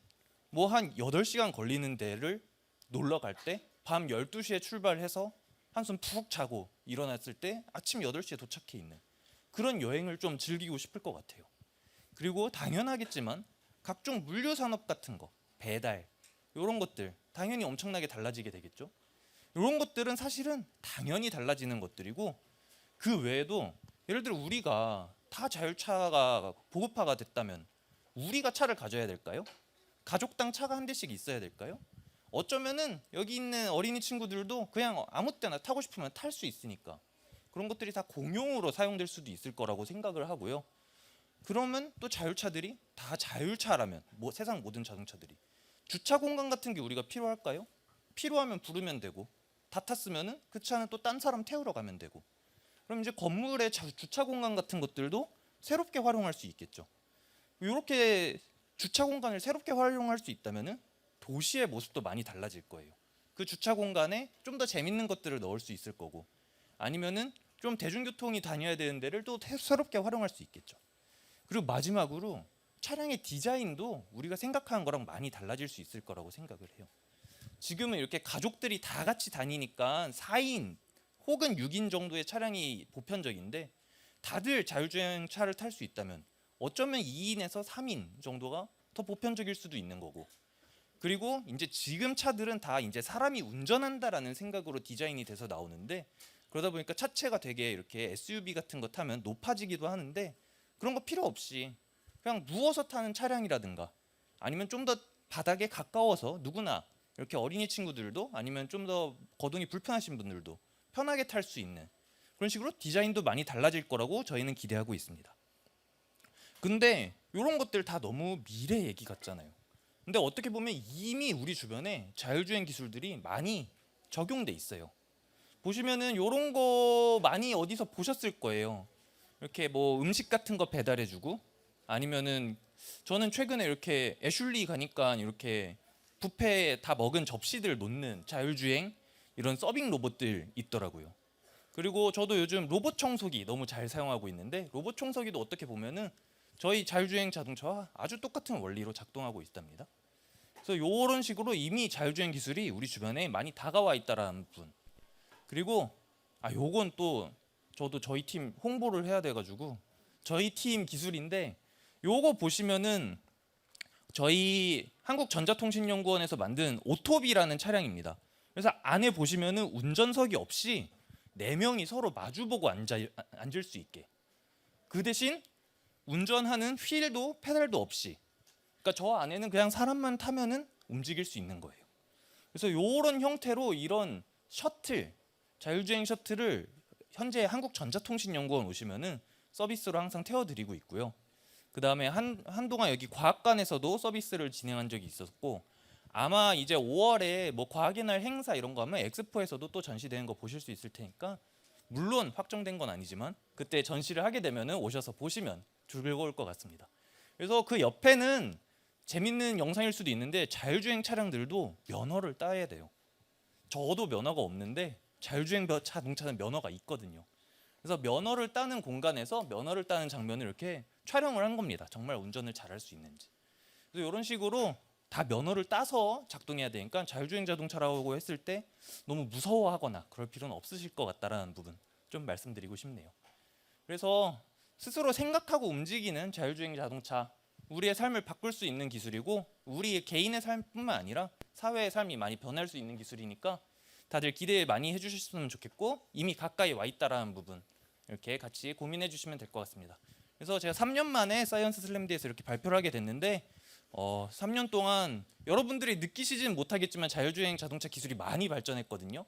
뭐 한 8시간 걸리는 데를 놀러 갈 때 밤 12시에 출발해서 한숨 푹 자고 일어났을 때 아침 8시에 도착해 있는 그런 여행을 좀 즐기고 싶을 것 같아요. 그리고 당연하겠지만 각종 물류 산업 같은 거, 배달, 이런 것들 당연히 엄청나게 달라지게 되겠죠. 이런 것들은 사실은 당연히 달라지는 것들이고, 그 외에도 예를 들어 우리가 다 자율차가 보급화가 됐다면 우리가 차를 가져야 될까요? 가족당 차가 한 대씩 있어야 될까요? 어쩌면은 여기 있는 어린이 친구들도 그냥 아무 때나 타고 싶으면 탈 수 있으니까 그런 것들이 다 공용으로 사용될 수도 있을 거라고 생각을 하고요. 그러면 또 자율차들이 다 자율차라면, 뭐 세상 모든 자동차들이 주차 공간 같은 게 우리가 필요할까요? 필요하면 부르면 되고, 다 탔으면은 그 차는 또 딴 사람 태우러 가면 되고, 그럼 이제 건물의 주차 공간 같은 것들도 새롭게 활용할 수 있겠죠. 이렇게 주차 공간을 새롭게 활용할 수 있다면은 도시의 모습도 많이 달라질 거예요. 그 주차 공간에 좀 더 재밌는 것들을 넣을 수 있을 거고, 아니면은 좀 대중교통이 다녀야 되는 데를 또 새롭게 활용할 수 있겠죠. 그리고 마지막으로 차량의 디자인도 우리가 생각하는 거랑 많이 달라질 수 있을 거라고 생각을 해요. 지금은 이렇게 가족들이 다 같이 다니니까 4인 혹은 6인 정도의 차량이 보편적인데, 다들 자율주행 차를 탈 수 있다면 어쩌면 2인에서 3인 정도가 더 보편적일 수도 있는 거고, 그리고 이제 지금 차들은 다 이제 사람이 운전한다라는 생각으로 디자인이 돼서 나오는데, 그러다 보니까 차체가 되게 이렇게 SUV 같은 거 타면 높아지기도 하는데, 그런 거 필요 없이 그냥 누워서 타는 차량이라든가, 아니면 좀 더 바닥에 가까워서 누구나 이렇게 어린이 친구들도 아니면 좀 더 거동이 불편하신 분들도 편하게 탈 수 있는 그런 식으로 디자인도 많이 달라질 거라고 저희는 기대하고 있습니다. 근데 이런 것들 다 너무 미래 얘기 같잖아요. 근데 어떻게 보면 이미 우리 주변에 자율주행 기술들이 많이 적용돼 있어요. 보시면은 이런 거 많이 어디서 보셨을 거예요. 이렇게 뭐 음식 같은 거 배달해주고, 아니면은 저는 최근에 이렇게 애슐리 가니까 이렇게 뷔페에 다 먹은 접시들 놓는 자율주행 이런 서빙 로봇들 있더라고요. 그리고 저도 요즘 로봇 청소기 너무 잘 사용하고 있는데, 로봇 청소기도 어떻게 보면은 저희 자율주행 자동차와 아주 똑같은 원리로 작동하고 있답니다. 그래서 이런 식으로 이미 자율주행 기술이 우리 주변에 많이 다가와 있다라는 분. 그리고 요건 또 저도 저희 팀 홍보를 해야 돼가지고, 저희 팀 기술인데, 요거 보시면은 저희 한국전자통신연구원에서 만든 오토비라는 차량입니다. 그래서 안에 보시면은 운전석이 없이 4명이 서로 마주보고 앉을 수 있게, 그 대신 운전하는 휠도 페달도 없이, 그러니까 저 안에는 그냥 사람만 타면은 움직일 수 있는 거예요. 그래서 이런 형태로 이런 셔틀, 자율주행 셔틀을 현재 한국전자통신연구원 오시면은 서비스로 항상 태워드리고 있고요. 그 다음에 한동안 여기 과학관에서도 서비스를 진행한 적이 있었고, 아마 이제 5월에 뭐 과학의 날 행사 이런 거 하면 엑스포에서도 또 전시되는 거 보실 수 있을 테니까, 물론 확정된 건 아니지만 그때 전시를 하게 되면은 오셔서 보시면 즐거울 것 같습니다. 그래서 그 옆에는 재밌는 영상일 수도 있는데, 자율주행 차량들도 면허를 따야 돼요. 저도 면허가 없는데 자율주행 자동차는 면허가 있거든요. 그래서 면허를 따는 공간에서 면허를 따는 장면을 이렇게 촬영을 한 겁니다. 정말 운전을 잘할 수 있는지. 그래서 이런 식으로 다 면허를 따서 작동해야 되니까 자율주행 자동차라고 했을 때 너무 무서워하거나 그럴 필요는 없으실 것 같다라는 부분 좀 말씀드리고 싶네요. 그래서 스스로 생각하고 움직이는 자율주행 자동차, 우리의 삶을 바꿀 수 있는 기술이고 우리 개인의 삶뿐만 아니라 사회의 삶이 많이 변할 수 있는 기술이니까 다들 기대 많이 해주셨으면 좋겠고 이미 가까이 와 있다라는 부분 이렇게 같이 고민해 주시면 될 것 같습니다. 그래서 제가 3년 만에 사이언스 슬램디에서 이렇게 발표를 하게 됐는데 3년 동안 여러분들이 느끼시진 못하겠지만 자율주행 자동차 기술이 많이 발전했거든요.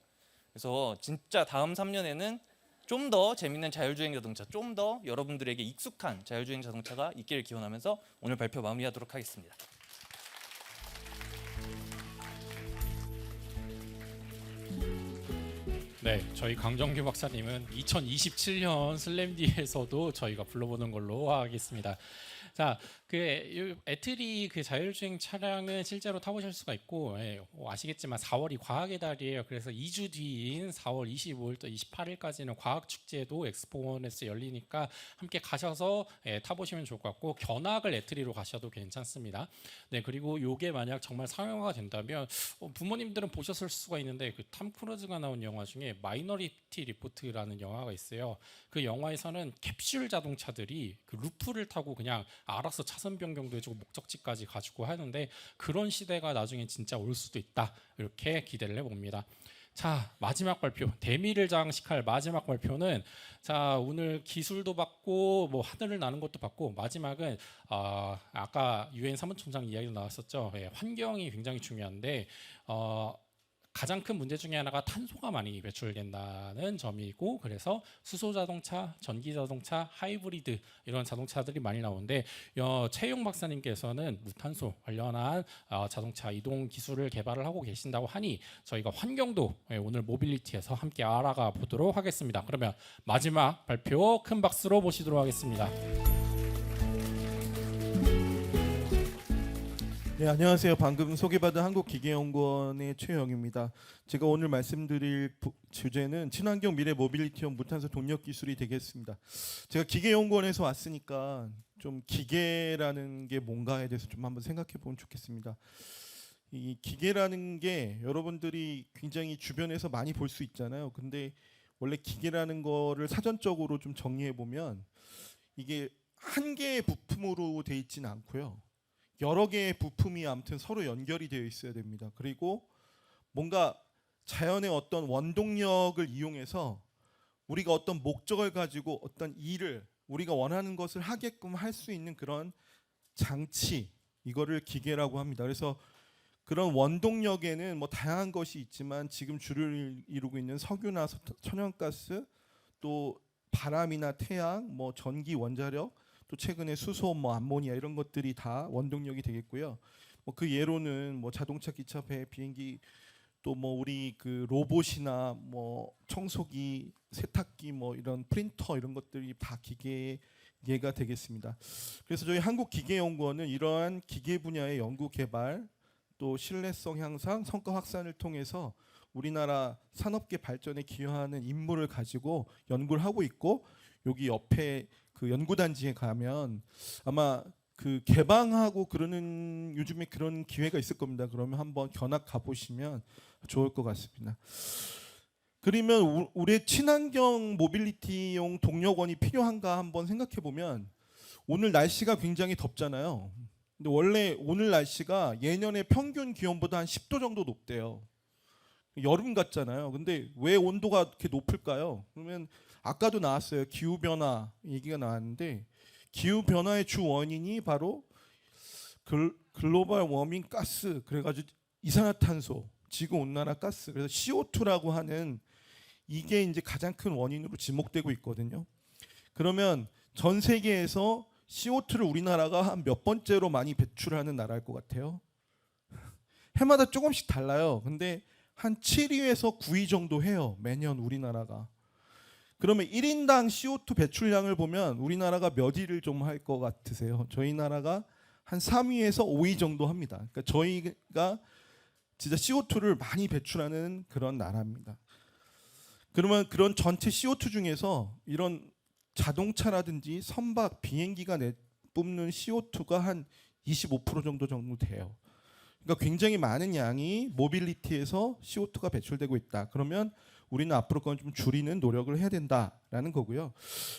그래서 진짜 다음 3년에는 좀 더 재밌는 자율주행 자동차, 좀 더 여러분들에게 익숙한 자율주행 자동차가 있기를 기원하면서 오늘 발표 마무리하도록 하겠습니다. 네, 저희 강정규 박사님은 2027년 슬램디에서도 저희가 불러보는 걸로 하겠습니다. 자, 그 애트리 그 자율주행 차량은 실제로 타보실 수가 있고 아시겠지만 4월이 과학의 달이에요. 그래서 2주 뒤인 4월 25일부터 28일까지는 과학 축제도 엑스포원에서 열리니까 함께 가셔서 타보시면 좋을 것 같고 견학을 애트리로 가셔도 괜찮습니다. 네, 그리고 요게 만약 정말 상용화가 된다면 부모님들은 보셨을 수가 있는데 그 탐 크루즈가 나온 영화 중에 마이너리티 리포트라는 영화가 있어요. 그 영화에서는 캡슐 자동차들이 그 루프를 타고 그냥 알아서 차선 변경도 해주고 목적지까지 가지고 하는데 그런 시대가 나중에 진짜 올 수도 있다 이렇게 기대를 해봅니다. 자, 마지막 발표, 대미를 장식할 마지막 발표는 자 오늘 기술도 받고 뭐 하늘을 나는 것도 받고 마지막은 아까 유엔 사무총장 이야기도 나왔었죠. 환경이 굉장히 중요한데 가장 큰 문제 중에 하나가 탄소가 많이 배출된다는 점이고 그래서 수소 자동차, 전기 자동차, 하이브리드 이런 자동차들이 많이 나오는데 최용 박사님께서는 무탄소 관련한 자동차 이동 기술을 개발을 하고 계신다고 하니 저희가 환경도 오늘 모빌리티에서 함께 알아가 보도록 하겠습니다. 그러면 마지막 발표 큰 박수로 모시도록 하겠습니다. 네, 안녕하세요. 방금 소개받은 한국기계연구원의 최영입니다. 제가 오늘 말씀드릴 주제는 친환경 미래 모빌리티형 무탄소 동력 기술이 되겠습니다. 제가 기계연구원에서 왔으니까 좀 기계라는 게 뭔가에 대해서 좀 한번 생각해 보면 좋겠습니다. 이 기계라는 게 여러분들이 굉장히 주변에서 많이 볼 수 있잖아요. 근데 원래 기계라는 거를 사전적으로 좀 정리해 보면 이게 한 개의 부품으로 돼 있지는 않고요. 여러 개의 부품이 아무튼 서로 연결이 되어 있어야 됩니다. 그리고 뭔가 자연의 어떤 원동력을 이용해서 우리가 어떤 목적을 가지고 어떤 일을 우리가 원하는 것을 하게끔 할 수 있는 그런 장치, 이거를 기계라고 합니다. 그래서 그런 원동력에는 뭐 다양한 것이 있지만 지금 주를 이루고 있는 석유나 천연가스, 또 바람이나 태양, 뭐 전기, 원자력, 또 최근에 수소, 뭐 암모니아 이런 것들이 다 원동력이 되겠고요. 뭐 그 예로는 뭐 자동차, 기차, 배, 비행기, 또 뭐 우리 그 로봇이나 뭐 청소기, 세탁기, 뭐 이런 프린터 이런 것들이 다 기계가 되겠습니다. 그래서 저희 한국기계연구원은 이러한 기계 분야의 연구 개발, 또 신뢰성 향상, 성과 확산을 통해서 우리나라 산업계 발전에 기여하는 임무를 가지고 연구를 하고 있고 여기 옆에 그 연구단지에 가면 아마 그 개방하고 그러는 요즘에 그런 기회가 있을 겁니다. 그러면 한번 견학 가보시면 좋을 것 같습니다. 그러면 우리의 친환경 모빌리티용 동력원이 필요한가 한번 생각해 보면 오늘 날씨가 굉장히 덥잖아요. 근데 원래 오늘 날씨가 예년의 평균 기온보다 한 10도 정도 높대요. 여름 같잖아요. 근데 왜 온도가 이렇게 높을까요? 그러면 아까도 나왔어요. 기후 변화 얘기가 나왔는데 기후 변화의 주 원인이 바로 글로벌 워밍 가스, 그래가지고 이산화탄소, 지구 온난화 가스, 그래서 CO2라고 하는 이게 이제 가장 큰 원인으로 지목되고 있거든요. 그러면 전 세계에서 CO2를 우리나라가 한 몇 번째로 많이 배출하는 나라일 것 같아요? 해마다 조금씩 달라요. 근데 한 7위에서 9위 정도 해요. 매년 우리나라가. 그러면 1인당 CO2 배출량을 보면 우리나라가 몇 위를 좀 할 것 같으세요? 저희 나라가 한 3위에서 5위 정도 합니다. 그러니까 저희가 진짜 CO2를 많이 배출하는 그런 나라입니다. 그러면 그런 전체 CO2 중에서 이런 자동차라든지 선박, 비행기가 내뿜는 CO2가 한 25% 정도 돼요. 그러니까 굉장히 많은 양이 모빌리티에서 CO2가 배출되고 있다. 그러면 우리는 앞으로 그건 좀 줄이는 노력을 해야 된다라는 거고요.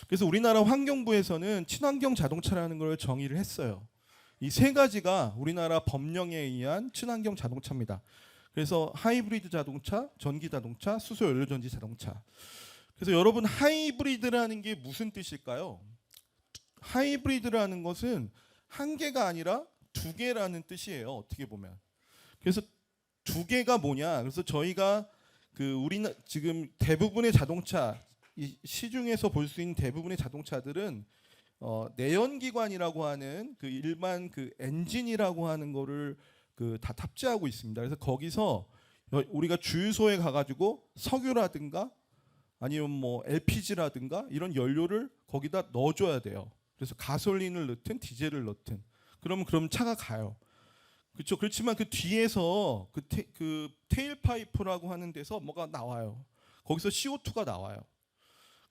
그래서 우리나라 환경부에서는 친환경 자동차라는 걸 정의를 했어요. 이 세 가지가 우리나라 법령에 의한 친환경 자동차입니다. 그래서 하이브리드 자동차, 전기 자동차, 수소 연료 전지 자동차. 그래서 여러분 하이브리드라는 게 무슨 뜻일까요? 하이브리드라는 것은 한 개가 아니라 두 개라는 뜻이에요. 어떻게 보면. 그래서 두 개가 뭐냐? 그래서 저희가 우리나 지금 대부분의 자동차 이 시중에서 볼 수 있는 대부분의 자동차들은 내연기관이라고 하는 그 일반 그 엔진이라고 하는 거를 다 탑재하고 있습니다. 그래서 거기서 우리가 주유소에 가가지고 석유라든가 아니면 뭐 LPG라든가 이런 연료를 거기다 넣어줘야 돼요. 그래서 가솔린을 넣든 디젤을 넣든 그럼 차가 가요. 그렇죠. 그렇지만 그 뒤에서 그 테일 파이프라고 하는 데서 뭐가 나와요. 거기서 CO2가 나와요.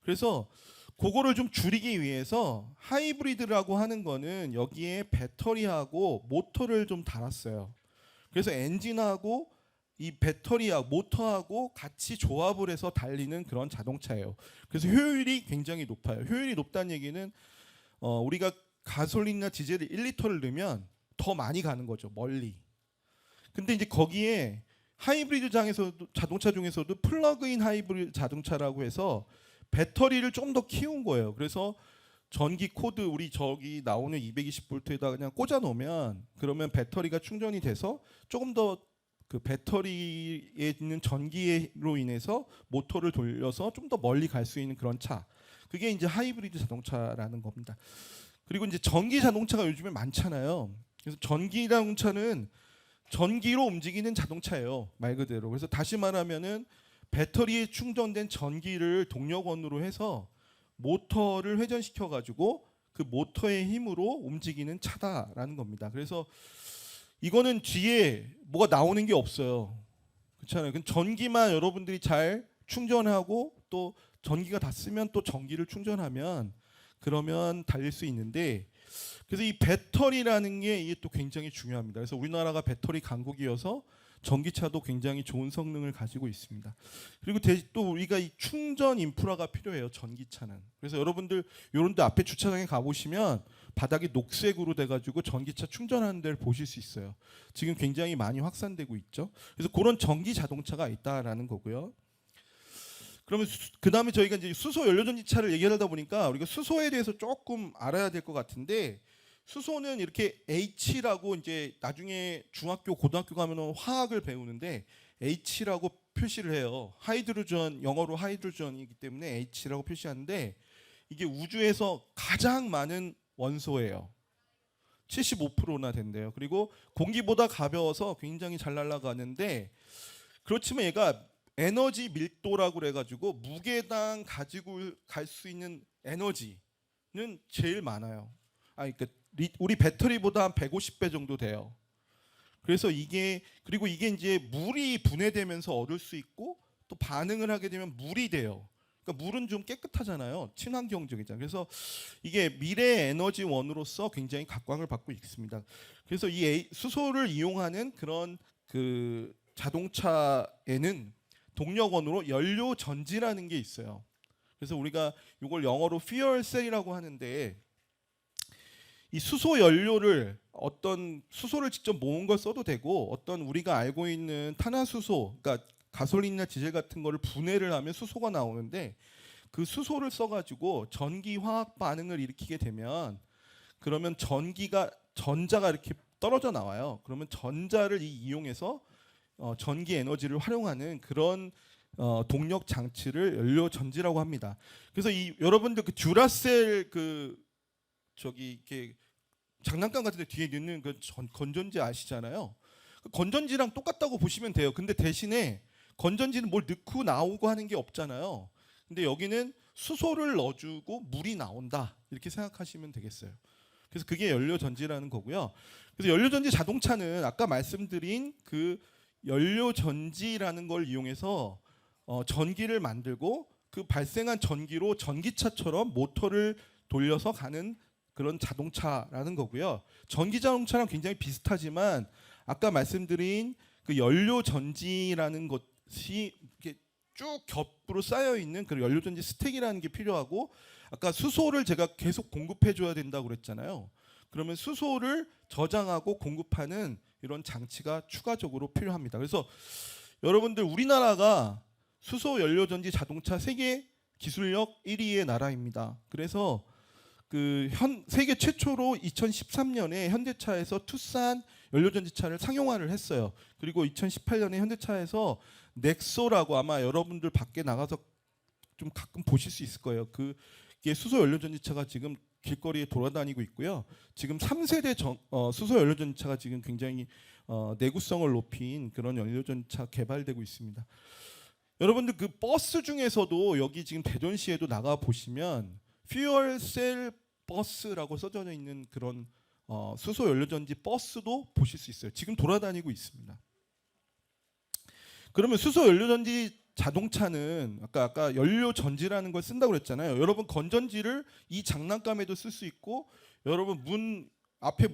그래서 그거를 좀 줄이기 위해서 하이브리드라고 하는 거는 여기에 배터리하고 모터를 좀 달았어요. 그래서 엔진하고 이 배터리하고 모터하고 같이 조합을 해서 달리는 그런 자동차예요. 그래서 효율이 굉장히 높아요. 효율이 높다는 얘기는 우리가 가솔린이나 디젤을 1리터를 넣으면 더 많이 가는 거죠. 멀리. 근데 이제 거기에 하이브리드 자동차 중에서도 플러그인 하이브리드 자동차라고 해서 배터리를 좀 더 키운 거예요. 그래서 전기 코드 우리 저기 나오는 220V에다 그냥 꽂아 놓으면 그러면 배터리가 충전이 돼서 조금 더 그 배터리에 있는 전기로 인해서 모터를 돌려서 좀 더 멀리 갈 수 있는 그런 차. 그게 이제 하이브리드 자동차라는 겁니다. 그리고 이제 전기 자동차가 요즘에 많잖아요. 그래서 전기 자동차는 전기로 움직이는 자동차예요. 말 그대로. 그래서 다시 말하면은 배터리에 충전된 전기를 동력원으로 해서 모터를 회전시켜 가지고 그 모터의 힘으로 움직이는 차다라는 겁니다. 그래서 이거는 뒤에 뭐가 나오는 게 없어요. 그렇잖아요. 전기만 여러분들이 잘 충전하고 또 전기가 다 쓰면 또 전기를 충전하면 그러면 달릴 수 있는데 그래서 이 배터리라는 게 이게 또 굉장히 중요합니다. 그래서 우리나라가 배터리 강국이어서 전기차도 굉장히 좋은 성능을 가지고 있습니다. 그리고 또 우리가 이 충전 인프라가 필요해요. 전기차는. 그래서 여러분들 이런 데 앞에 주차장에 가보시면 바닥이 녹색으로 돼가지고 전기차 충전하는 데를 보실 수 있어요. 지금 굉장히 많이 확산되고 있죠. 그래서 그런 전기 자동차가 있다라는 거고요. 그러면 그 다음에 저희가 이제 수소 연료전지차를 얘기하다 보니까 우리가 수소에 대해서 조금 알아야 될 것 같은데 수소는 이렇게 H라고 이제 나중에 중학교 고등학교 가면은 화학을 배우는데 H라고 표시를 해요. 하이드로전 영어로 하이드로전이기 때문에 H라고 표시하는데 이게 우주에서 가장 많은 원소예요. 75%나 된대요. 그리고 공기보다 가벼워서 굉장히 잘 날아가는데 그렇지만 얘가 에너지 밀도라고 그래가지고 무게당 가지고 갈 수 있는 에너지는 제일 많아요. 그러니까 우리 배터리보다 한 150배 정도 돼요. 그래서 그리고 이게 이제 물이 분해되면서 얻을 수 있고 또 반응을 하게 되면 물이 돼요. 그러니까 물은 좀 깨끗하잖아요. 친환경적이잖아요. 그래서 이게 미래 에너지원으로서 굉장히 각광을 받고 있습니다. 그래서 이 수소를 이용하는 그런 그 자동차에는 동력원으로 연료 전지라는 게 있어요. 그래서 우리가 이걸 영어로 fuel cell이라고 하는데 이 수소 연료를 어떤 수소를 직접 모은 걸 써도 되고 어떤 우리가 알고 있는 탄화수소, 그러니까 가솔린이나 디젤 같은 거를 분해를 하면 수소가 나오는데 그 수소를 써가지고 전기 화학 반응을 일으키게 되면 그러면 전자가 이렇게 떨어져 나와요. 그러면 전자를 이용해서 전기 에너지를 활용하는 그런 동력 장치를 연료 전지라고 합니다. 그래서 여러분들 그 듀라셀 이렇게 장난감 같은 데 뒤에 있는 그 건전지 아시잖아요. 그 건전지랑 똑같다고 보시면 돼요. 근데 대신에 건전지는 뭘 넣고 나오고 하는 게 없잖아요. 근데 여기는 수소를 넣어주고 물이 나온다 이렇게 생각하시면 되겠어요. 그래서 그게 연료전지라는 거고요. 그래서 연료전지 자동차는 아까 말씀드린 그 연료전지라는 걸 이용해서 전기를 만들고 그 발생한 전기로 전기차처럼 모터를 돌려서 가는 그런 자동차라는 거고요. 전기 자동차랑 굉장히 비슷하지만 아까 말씀드린 그 연료 전지라는 것이 이렇게 쭉 겹으로 쌓여 있는 그 연료 전지 스택이라는 게 필요하고, 아까 수소를 제가 계속 공급해 줘야 된다고 그랬잖아요. 그러면 수소를 저장하고 공급하는 이런 장치가 추가적으로 필요합니다. 그래서 여러분들, 우리나라가 수소 연료 전지 자동차 세계 기술력 1위의 나라입니다. 그래서 세계 최초로 2013년에 현대차에서 투싼 연료전지차를 상용화를 했어요. 그리고 2018년에 현대차에서 넥소라고, 아마 여러분들 밖에 나가서 좀 가끔 보실 수 있을 거예요. 그게 수소 연료전지차가 지금 길거리에 돌아다니고 있고요. 지금 3세대 수소 연료전지차가 지금 굉장히 내구성을 높인 그런 연료전지차 개발되고 있습니다. 여러분들, 그 버스 중에서도 여기 지금 대전시에도 나가 보시면 퓨얼셀 버스라고 써져 있는 그런 수소 연료전지 버스도 보실 수 있어요. 지금 돌아다니고 있습니다. 그러면 수소 연료전지 자동차는 아까 연료 전지라는 걸 쓴다고 그랬잖아요. 여러분, 건전지를 이 장난감에도 쓸 수 있고, 여러분 앞에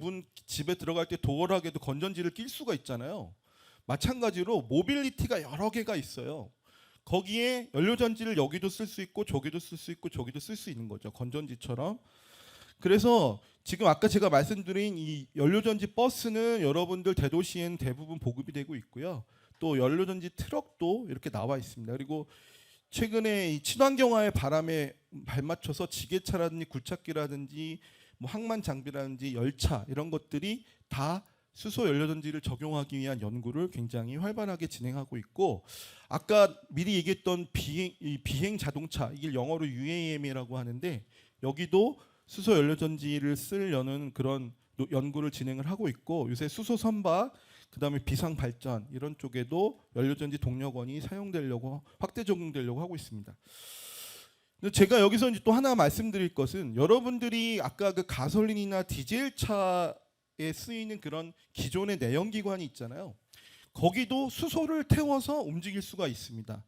집에 들어갈 때 도어락에도 건전지를 낄 수가 있잖아요. 마찬가지로 모빌리티가 여러 개가 있어요. 거기에 연료 전지를 여기도 쓸 수 있고 저기도 쓸 수 있고 저기도 쓸 수 있는 거죠. 건전지처럼. 그래서 지금 아까 제가 말씀드린 이 연료전지 버스는 여러분들 대도시엔 대부분 보급이 되고 있고요. 또 연료전지 트럭도 이렇게 나와 있습니다. 그리고 최근에 이 친환경화의 바람에 발맞춰서 지게차라든지 굴착기라든지 뭐 항만 장비라든지 열차, 이런 것들이 다 수소 연료전지를 적용하기 위한 연구를 굉장히 활발하게 진행하고 있고, 아까 미리 얘기했던 비행 자동차, 이게 영어로 UAM이라고 하는데, 여기도 수소 연료전지를 쓰려는 그런 연구를 진행을 하고 있고, 요새 수소 선박, 그다음에 비상 발전, 이런 쪽에도 연료전지 동력원이 사용되려고, 확대 적용되려고 하고 있습니다. 근데 제가 여기서 이제 또 하나 말씀드릴 것은, 여러분들이 아까 그 가솔린이나 디젤 차에 쓰이는 그런 기존의 내연기관이 있잖아요. 거기도 수소를 태워서 움직일 수가 있습니다.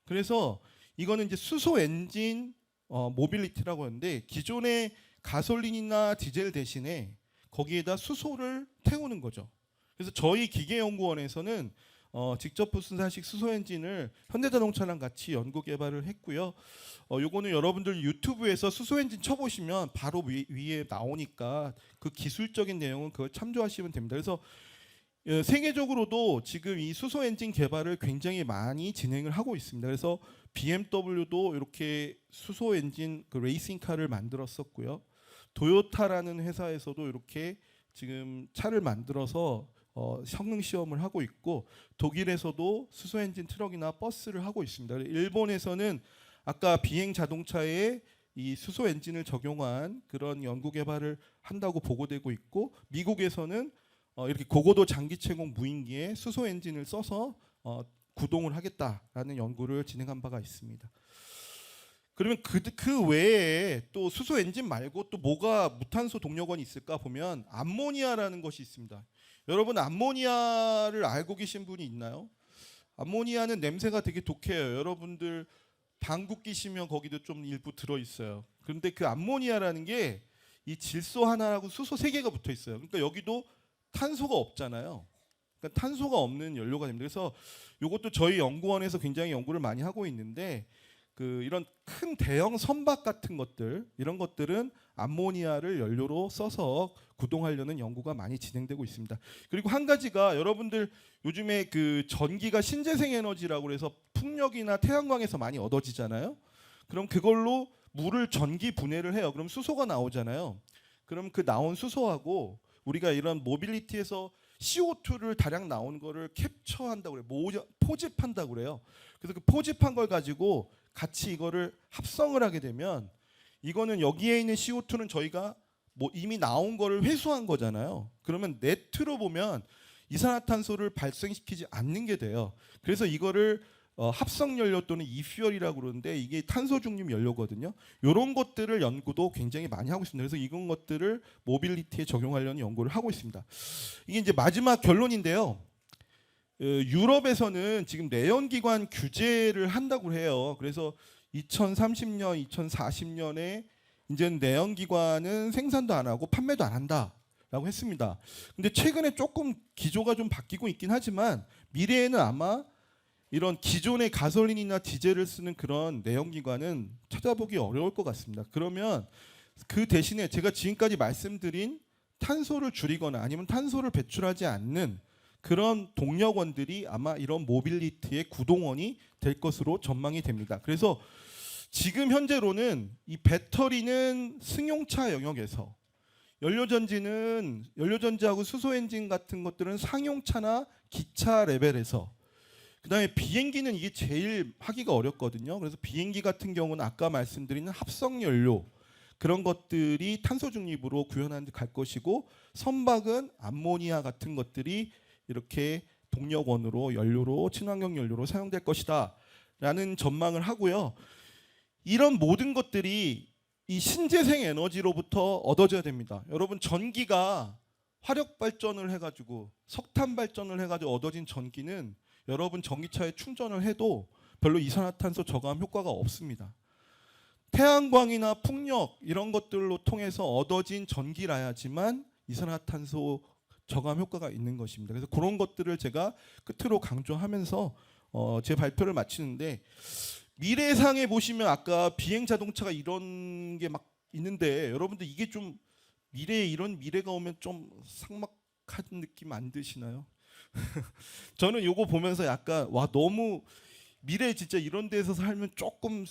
그래서 이거는 이제 수소 엔진 모빌리티라고 하는데, 기존의 가솔린이나 디젤 대신에 거기에다 수소를 태우는 거죠. 그래서 저희 기계연구원에서는 직접 부순사식 수소 엔진을 현대자동차랑 같이 연구 개발을 했고요. 요거는 여러분들 유튜브에서 수소 엔진 쳐보시면 바로 위에 나오니까 그 기술적인 내용은 그걸 참조하시면 됩니다. 그래서 세계적으로도 지금 이 수소 엔진 개발을 굉장히 많이 진행을 하고 있습니다. 그래서 BMW도 이렇게 수소 엔진 그 레이싱카를 만들었었고요. 도요타라는 회사에서도 이렇게 지금 차를 만들어서 성능 시험을 하고 있고, 독일에서도 수소 엔진 트럭이나 버스를 하고 있습니다. 일본에서는 아까 비행 자동차에 이 수소 엔진을 적용한 그런 연구 개발을 한다고 보고되고 있고, 미국에서는 이렇게 고고도 장기 채공 무인기에 수소 엔진을 써서 구동을 하겠다라는 연구를 진행한 바가 있습니다. 그러면 그 외에 또 수소 엔진 말고 또 뭐가 무탄소 동력원이 있을까 보면 암모니아라는 것이 있습니다. 여러분, 암모니아를 알고 계신 분이 있나요? 암모니아는 냄새가 되게 독해요. 여러분들 방귀 끼시면 거기도 좀 일부 들어 있어요. 그런데 그 암모니아라는 게 이 질소 하나하고 수소 3개가 붙어 있어요. 그러니까 여기도 탄소가 없잖아요. 그러니까 탄소가 없는 연료가 됩니다. 그래서 이것도 저희 연구원에서 굉장히 연구를 많이 하고 있는데, 이런 큰 대형 선박 같은 것들, 이런 것들은 암모니아를 연료로 써서 구동하려는 연구가 많이 진행되고 있습니다. 그리고 한 가지가, 여러분들 요즘에 그 전기가 신재생 에너지라고 해서 풍력이나 태양광에서 많이 얻어지잖아요. 그럼 그걸로 물을 전기 분해를 해요. 그럼 수소가 나오잖아요. 그럼 그 나온 수소하고 우리가 이런 모빌리티에서 CO2를 다량 나오는 거를 캡처한다고 그래요. 포집한다고 그래요. 그래서 그 포집한 걸 가지고 같이 이거를 합성을 하게 되면, 이거는 여기에 있는 CO2는 저희가 뭐 이미 나온 거를 회수한 거잖아요. 그러면 네트로 보면 이산화탄소를 발생시키지 않는 게 돼요. 그래서 이거를 합성 연료 또는 이퓨얼이라고 그러는데, 이게 탄소 중립 연료거든요. 이런 것들을 연구도 굉장히 많이 하고 있습니다. 그래서 이런 것들을 모빌리티에 적용하려는 연구를 하고 있습니다. 이게 이제 마지막 결론인데요. 유럽에서는 지금 내연기관 규제를 한다고 해요. 그래서 2030년, 2040년에 이제는 내연기관은 생산도 안 하고 판매도 안 한다라고 했습니다. 근데 최근에 조금 기조가 좀 바뀌고 있긴 하지만 미래에는 아마 이런 기존의 가솔린이나 디젤을 쓰는 그런 내연기관은 찾아보기 어려울 것 같습니다. 그러면 그 대신에 제가 지금까지 말씀드린 탄소를 줄이거나 아니면 탄소를 배출하지 않는 그런 동력원들이 아마 이런 모빌리티의 구동원이 될 것으로 전망이 됩니다. 그래서 지금 현재로는 이 배터리는 승용차 영역에서 연료전지하고 수소 엔진 같은 것들은 상용차나 기차 레벨에서, 그다음에 비행기는 이게 제일 하기가 어렵거든요. 그래서 비행기 같은 경우는 아까 말씀드린 합성 연료 그런 것들이 탄소 중립으로 구현하는 데 갈 것이고, 선박은 암모니아 같은 것들이 이렇게 동력원으로 연료로 친환경 연료로 사용될 것이다라는 전망을 하고요. 이런 모든 것들이 이 신재생 에너지로부터 얻어져야 됩니다. 여러분, 전기가 화력 발전을 해가지고 석탄 발전을 해가지고 얻어진 전기는 여러분 전기차에 충전을 해도 별로 이산화탄소 저감 효과가 없습니다. 태양광이나 풍력 이런 것들로 통해서 얻어진 전기라야지만 이산화탄소 저감 효과가 있는 것입니다. 그래서 그런 것들을 제가 끝으로 강조하면서 제 발표를 마치는데, 미래상에 보시면 아까 비행 자동차가 이런 게 막 있는데 여러분들 이게 좀 미래에 이런 미래가 오면 좀 삭막한 느낌 안 드시나요? 저는 요거 보면서 약간 와, 너무 미래에 진짜 이런 데서 살면 조금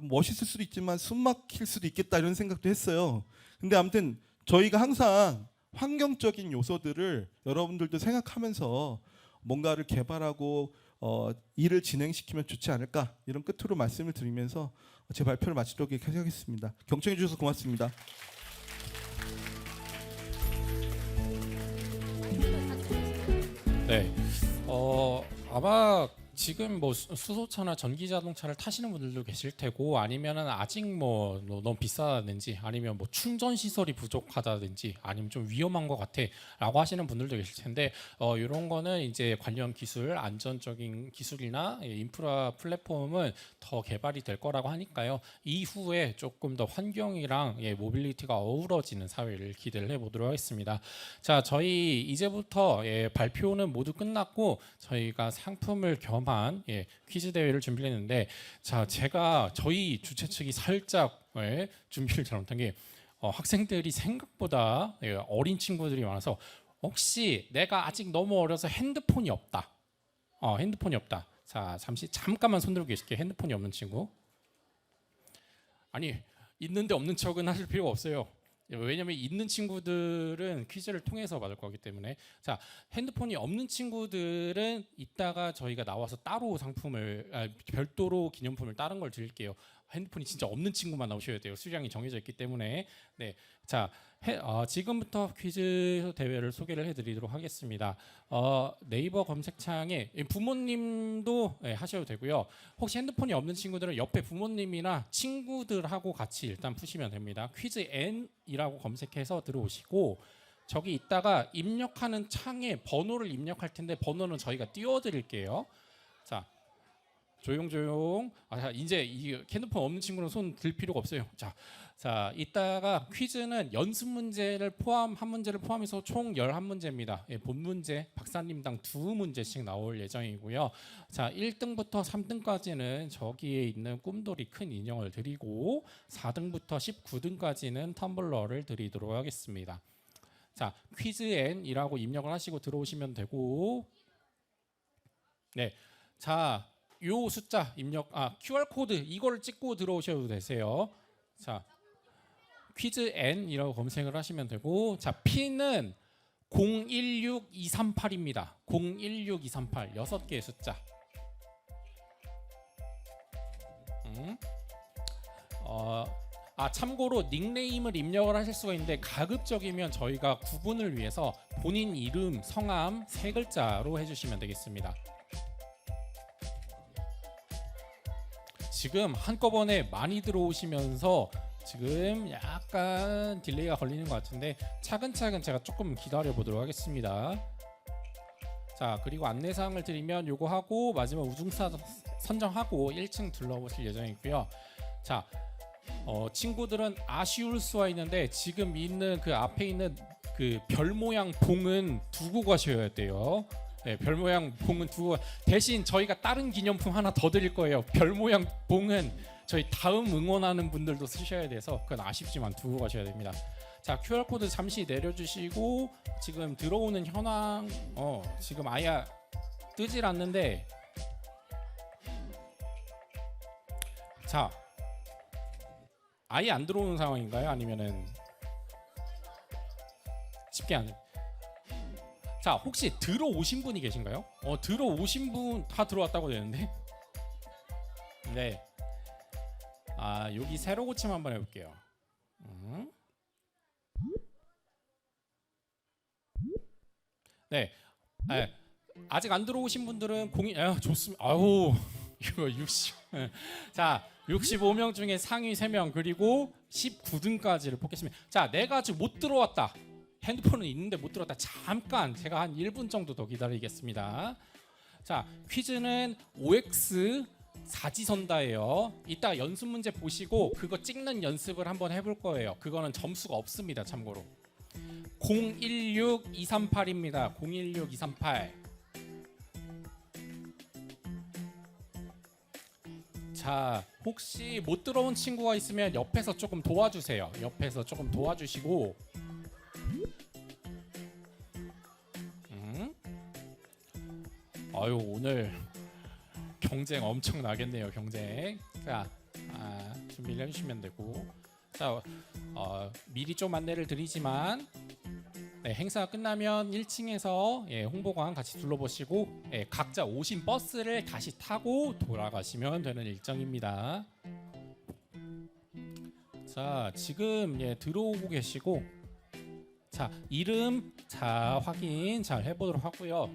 멋있을 수도 있지만 숨 막힐 수도 있겠다 이런 생각도 했어요. 근데 아무튼 저희가 항상 환경적인 요소들을 여러분들도 생각하면서 뭔가를 개발하고 일을 진행시키면 좋지 않을까, 이런 끝으로 말씀을 드리면서 제 발표를 마치도록 하겠습니다. 경청해 주셔서 고맙습니다. 네. 아마 지금 뭐 수소차나 전기 자동차를 타시는 분들도 계실 테고, 아니면은 아직 뭐 너무 비싸다든지 아니면 뭐 충전 시설이 부족하다든지 아니면 좀 위험한 것 같아라고 하시는 분들도 계실 텐데, 이런 거는 이제 관련 기술, 안전적인 기술이나 인프라 플랫폼은 더 개발이 될 거라고 하니까요. 이후에 조금 더 환경이랑 모빌리티가 어우러지는 사회를 기대를 해보도록 하겠습니다. 자, 저희 이제부터 발표는 모두 끝났고 저희가 상품을 겸한 퀴즈 대회를 준비했는데, 자, 제가 저희 주최 측이 살짝 준비를 잘못한 게 학생들이 생각보다 어린 친구들이 많아서, 혹시 내가 아직 너무 어려서 핸드폰이 없다. 핸드폰이 없다. 자, 잠깐만 손 들고 계실게요. 핸드폰이 없는 친구. 아니, 있는데 없는 척은 하실 필요가 없어요. 왜냐면 있는 친구들은 퀴즈를 통해서 받을 거기 때문에. 자, 핸드폰이 없는 친구들은 이따가 저희가 나와서 따로 상품을 별도로 기념품을 다른 걸 드릴게요. 핸드폰이 진짜 없는 친구만 나오셔야 돼요. 수량이 정해져 있기 때문에. 네, 자, 지금부터 퀴즈 대회를 소개를 해드리도록 하겠습니다. 네이버 검색창에 부모님도 하셔도 되고요. 혹시 핸드폰이 없는 친구들은 옆에 부모님이나 친구들하고 같이 일단 푸시면 됩니다. 퀴즈 N이라고 검색해서 들어오시고, 저기 있다가 입력하는 창에 번호를 입력할 텐데 번호는 저희가 띄워드릴게요. 자, 조용. 이제 이 핸드폰 없는 친구는 손 들 필요가 없어요. 자, 이따가 퀴즈는 연습 문제를 한 문제를 포함해서 총 11문제입니다. 본 문제 박사님당 2문제씩 나올 예정이고요. 자, 1등부터 3등까지는 저기에 있는 꿈돌이 큰 인형을 드리고, 4등부터 19등까지는 텀블러를 드리도록 하겠습니다. 자, 퀴즈 N이라고 입력을 하시고 들어오시면 되고, 네, 자, 요 숫자 입력, QR 코드 이거를 찍고 들어오셔도 되세요. 자, 퀴즈 N이라고 검색을 하시면 되고, 자, P는 016238입니다. 016238 6개의 숫자. 참고로 닉네임을 입력을 하실 수가 있는데, 가급적이면 저희가 구분을 위해서 본인 이름, 성함 3글자로 해주시면 되겠습니다. 지금 한꺼번에 많이 들어오시면서 지금 약간 딜레이가 걸리는 것 같은데, 차근차근 제가 조금 기다려 보도록 하겠습니다. 자, 그리고 안내사항을 드리면 요거 하고 마지막 우등사 선정하고 1층 둘러보실 예정이고요. 자, 친구들은 아쉬울 수가 있는데 지금 있는 그 앞에 있는 그 별 모양 봉은 두고 가셔야 돼요. 네, 별 모양 봉은 두고 대신 저희가 다른 기념품 하나 더 드릴 거예요. 별 모양 봉은 저희 다음 응원하는 분들도 쓰셔야 돼서 그건 아쉽지만 두고 가셔야 됩니다. 자, QR 코드 잠시 내려주시고 지금 들어오는 현황 지금 아예 뜨질 않는데 자, 아예 안 들어오는 상황인가요? 아니면은 쉽게 안. 자, 혹시 들어오신 분이 계신가요? 들어오신 분 다 들어왔다고 되는데. 네. 아, 여기 새로 고침 한번 해볼게요. 네. 네. 아직 안 들어오신 분들은 좋습니다. 아우 이거 60. 자, 65명 중에 상위 3명 그리고 19등까지를 뽑겠습니다. 자, 내가 아직 못 들어왔다. 핸드폰은 있는데 못 들어왔다. 잠깐 제가 한 1분 정도 더 기다리겠습니다. 자, 퀴즈는 OX 사지선다예요. 이따 연습 문제 보시고 그거 찍는 연습을 한번 해볼 거예요. 그거는 점수가 없습니다. 참고로 016238입니다. 016238. 자, 혹시 못 들어온 친구가 있으면 옆에서 조금 도와주세요. 옆에서 조금 도와주시고. 아유, 오늘 경쟁 엄청 나겠네요. 경쟁. 자, 준비를 해주시면 되고. 자, 미리 좀 안내를 드리지만 네, 행사가 끝나면 1층에서 홍보관 같이 둘러보시고 각자 오신 버스를 다시 타고 돌아가시면 되는 일정입니다. 자, 지금 들어오고 계시고, 자, 이름 확인 잘 해보도록 하고요.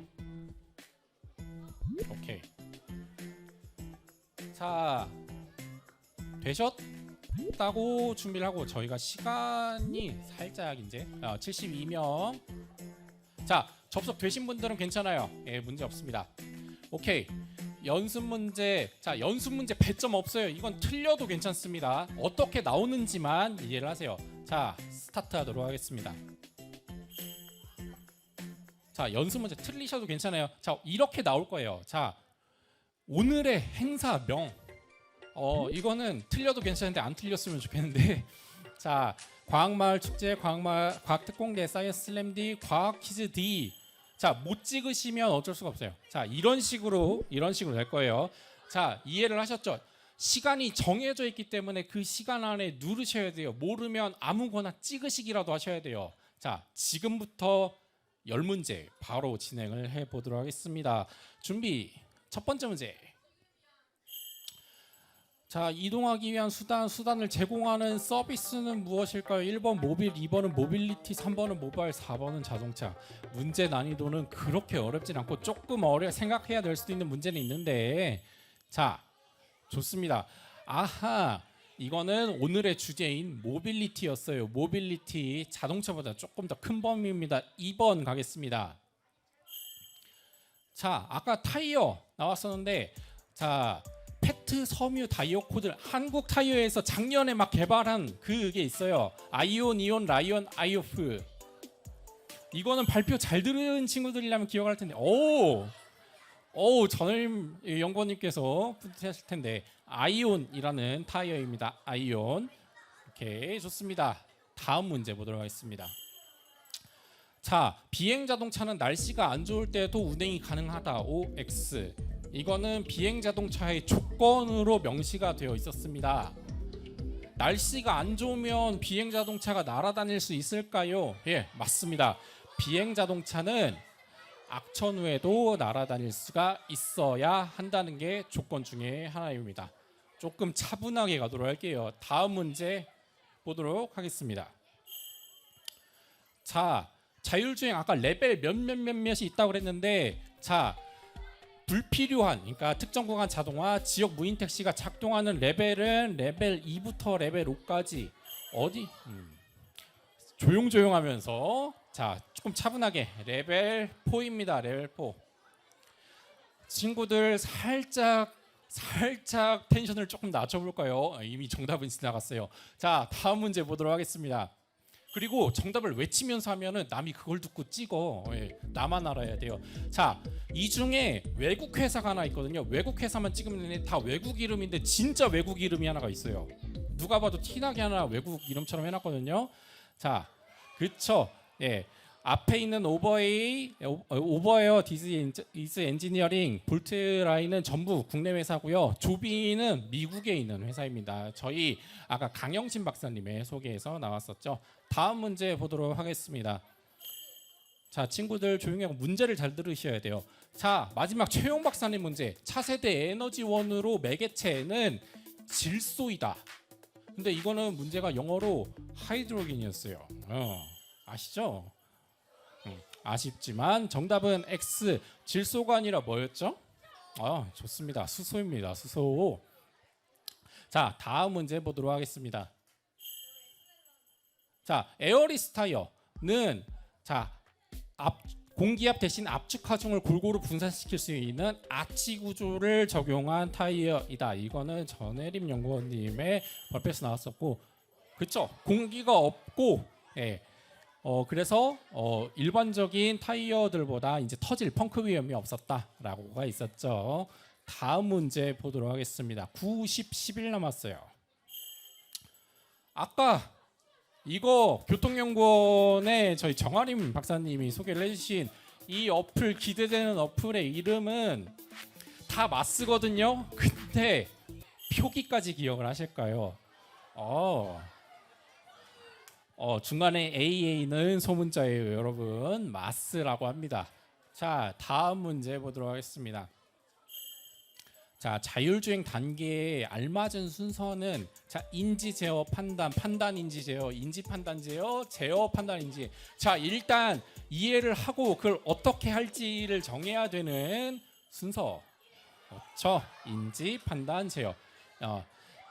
오케이. 자, 되셨다고 준비를 하고 저희가 시간이 살짝 이제 72명. 자, 접속되신 분들은 괜찮아요. 문제 없습니다. 오케이. 연습 문제. 자, 연습 문제 배점 없어요. 이건 틀려도 괜찮습니다. 어떻게 나오는지만 이해를 하세요. 자, 스타트하도록 하겠습니다. 자, 연습 문제 틀리셔도 괜찮아요. 자, 이렇게 나올 거예요. 자, 오늘의 행사명. 이거는 틀려도 괜찮은데 안 틀렸으면 좋겠는데. 자, 과학마을 축제, 과학특공대, 사이언스 슬램D, 과학 퀴즈 D. 자, 못 찍으시면 어쩔 수가 없어요. 자, 이런 식으로 될 거예요. 자, 이해를 하셨죠? 시간이 정해져 있기 때문에 그 시간 안에 누르셔야 돼요. 모르면 아무거나 찍으시기라도 하셔야 돼요. 자, 지금부터 10문제 바로 진행을 해보도록 하겠습니다. 준비. 첫 번째 문제. 자, 이동하기 위한 수단을 제공하는 서비스는 무엇일까요? 1번 모빌, 2번은 모빌리티, 3번은 모바일, 4번은 자동차. 문제 난이도는 그렇게 어렵진 않고 조금 생각해야 될 수도 있는 문제는 있는데, 자, 좋습니다. 아하, 이거는 오늘의 주제인 모빌리티였어요. 모빌리티, 자동차보다 조금 더 큰 범위입니다. 2번 가겠습니다. 자, 아까 타이어 나왔었는데, 자, 페트 섬유 다이어 코드, 한국 타이어에서 작년에 막 개발한 그게 있어요. 아이온, 이온, 라이온, 아이오프. 이거는 발표 잘 들은 친구들이라면 기억할 텐데. 전임 연구원님께서 뿌듯하실 텐데. 아이온이라는 타이어입니다. 아이온. 오케이, 좋습니다. 다음 문제 보도록 하겠습니다. 자, 비행 자동차는 날씨가 안 좋을 때도 운행이 가능하다. OX. 이거는 비행 자동차의 조건으로 명시가 되어 있었습니다. 날씨가 안 좋으면 비행 자동차가 날아다닐 수 있을까요? 예, 맞습니다. 비행 자동차는 악천 후에도 날아다닐 수가 있어야 한다는 게 조건 중에 하나입니다. 조금 차분하게 가도록 할게요. 다음 문제 보도록 하겠습니다. 자, 자율주행 아까 레벨 몇몇이 있다고 그랬는데, 자, 불필요한, 그러니까 특정 구간 자동화, 지역 무인 택시가 작동하는 레벨은 레벨 2부터 레벨 5까지 어디? 조용조용하면서 자, 조금 차분하게 레벨 4입니다. 레벨 4. 친구들 살짝 텐션을 조금 낮춰볼까요? 이미 정답은 지나갔어요. 자, 다음 문제 보도록 하겠습니다. 그리고 정답을 외치면서 하면은 남이 그걸 듣고 찍어. 예, 나만 알아야 돼요. 자, 이 중에 외국 회사가 하나 있거든요. 외국 회사만 찍으면 다 외국 이름인데 진짜 외국 이름이 하나가 있어요. 누가 봐도 티나게 하나 외국 이름처럼 해놨거든요. 자, 그쵸? 예. 앞에 있는 오버에어 디스 엔지니어링 볼트라인은 전부 국내 회사고요. 조비는 미국에 있는 회사입니다. 저희 아까 강영신 박사님의 소개에서 나왔었죠. 다음 문제 보도록 하겠습니다. 자, 친구들 조용히 하고 문제를 잘 들으셔야 돼요. 자, 마지막 최용 박사님 문제. 차세대 에너지원으로 매개체는 질소이다. 근데 이거는 문제가 영어로 하이드로겐이었어요. 아시죠? 아쉽지만 정답은 X. 질소가 아니라 뭐였죠? 좋습니다. 수소입니다. 수소. 자, 다음 문제 보도록 하겠습니다. 자, 에어리스 타이어는 공기압 대신 압축 하중을 골고루 분산시킬 수 있는 아치 구조를 적용한 타이어이다. 이거는 전혜림 연구원님의 발표에서 나왔었고, 그렇죠? 공기가 없고, 예. 그래서 일반적인 타이어들보다 이제 터질 펑크 위험이 없었다라고가 있었죠. 다음 문제 보도록 하겠습니다. 90, 11 남았어요. 아까 이거 교통연구원의 저희 정아림 박사님이 소개를 해주신 이 어플, 기대되는 어플의 이름은 다 마스거든요. 근데 표기까지 기억을 하실까요? 중간에 AA는 소문자예요, 여러분. 마스라고 합니다. 자, 다음 문제 보도록 하겠습니다. 자, 자율주행 단계에 알맞은 순서는 인지 제어 판단, 판단 인지 제어, 인지 판단 제어, 제어 판단 인지. 자, 일단 이해를 하고 그걸 어떻게 할지를 정해야 되는 순서. 그렇죠? 인지, 판단, 제어.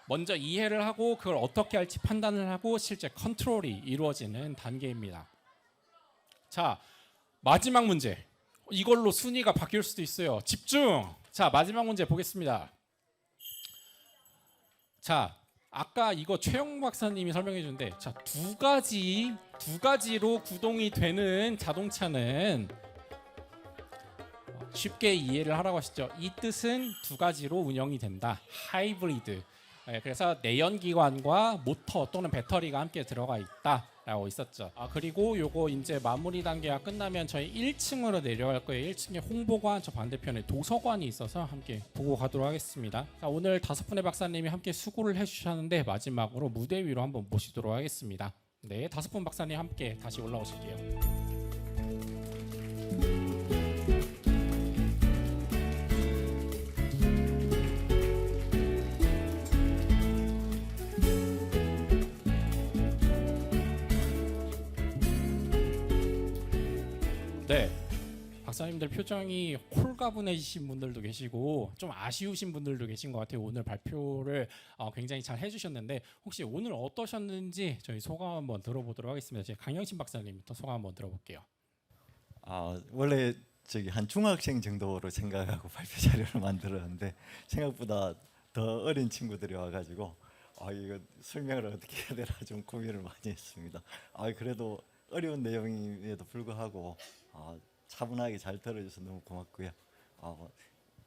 먼저 이해를 하고 그걸 어떻게 할지 판단을 하고 실제 컨트롤이 이루어지는 단계입니다. 자, 마지막 문제. 이걸로 순위가 바뀔 수도 있어요. 집중. 자, 마지막 문제 보겠습니다. 자, 아까 이거 최영 박사님이 설명해 주는데, 자, 두 가지로 구동이 되는 자동차는 쉽게 이해를 하라고 하시죠. 이 뜻은 두 가지로 운영이 된다. 하이브리드. 그래서 내연기관과 모터 또는 배터리가 함께 들어가 있다라고 있었죠. 그리고 요거 이제 마무리 단계가 끝나면 저희 1층으로 내려갈 거예요. 1층에 홍보관, 저 반대편에 도서관이 있어서 함께 보고 가도록 하겠습니다. 자, 오늘 5분의 박사님이 함께 수고를 해주셨는데 마지막으로 무대 위로 한번 모시도록 하겠습니다. 네, 5분 박사님 함께 다시 올라오실게요. 네, 박사님들 표정이 홀가분해지신 분들도 계시고 좀 아쉬우신 분들도 계신 것 같아요. 오늘 발표를 굉장히 잘 해주셨는데 혹시 오늘 어떠셨는지 저희 소감 한번 들어보도록 하겠습니다. 저희 강영신 박사님부터 소감 한번 들어볼게요. 원래 한 중학생 정도로 생각하고 발표 자료를 만들었는데 생각보다 더 어린 친구들이 와가지고 이거 설명을 어떻게 해야 되나 좀 고민을 많이 했습니다. 그래도 어려운 내용임에도 불구하고 차분하게 잘 들어줘서 너무 고맙고요.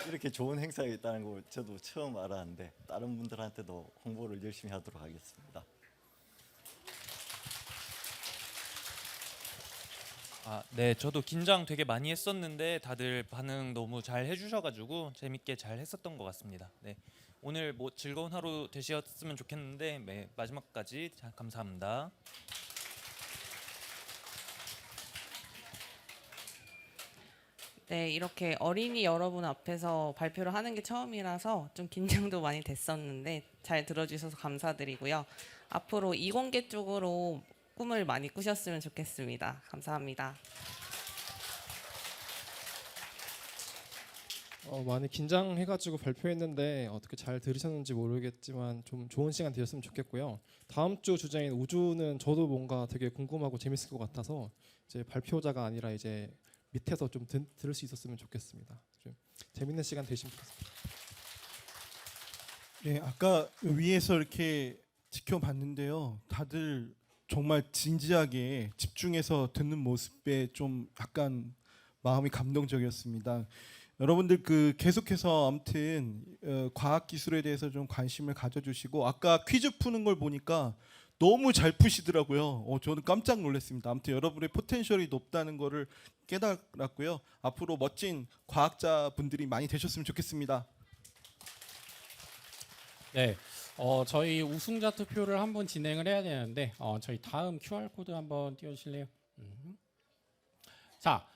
이렇게 좋은 행사가 있다는 거 저도 처음 알았는데 다른 분들한테도 홍보를 열심히 하도록 하겠습니다. 네, 저도 긴장 되게 많이 했었는데 다들 반응 너무 잘 해주셔가지고 재밌게 잘 했었던 것 같습니다. 네, 오늘 뭐 즐거운 하루 되셨으면 좋겠는데 네, 마지막까지 감사합니다. 네, 이렇게 어린이 여러분 앞에서 발표를 하는 게 처음이라서 좀 긴장도 많이 됐었는데 잘 들어주셔서 감사드리고요. 앞으로 이공계 쪽으로 꿈을 많이 꾸셨으면 좋겠습니다. 감사합니다. 많이 긴장해가지고 발표했는데 어떻게 잘 들으셨는지 모르겠지만 좀 좋은 시간 되었으면 좋겠고요. 다음 주 주제인 우주는 저도 뭔가 되게 궁금하고 재밌을 것 같아서 이제 발표자가 아니라 이제 밑에서 좀 들을 수 있었으면 좋겠습니다. 좀 재밌는 시간 되시면 좋겠습니다. 네, 아까 위에서 이렇게 지켜봤는데요. 다들 정말 진지하게 집중해서 듣는 모습에 좀 약간 마음이 감동적이었습니다. 여러분들 그 계속해서 아무튼 과학 기술에 대해서 좀 관심을 가져주시고 아까 퀴즈 푸는 걸 보니까 너무 잘 푸시더라고요. 저는 깜짝 놀랐습니다. 아무튼 여러분의 포텐셜이 높다는 거를 깨달았고요. 앞으로 멋진 과학자 분들이 많이 되셨으면 좋겠습니다. 네, 저희 우승자 투표를 한번 진행을 해야 되는데 저희 다음 QR 코드 한번 띄워주실래요? 자,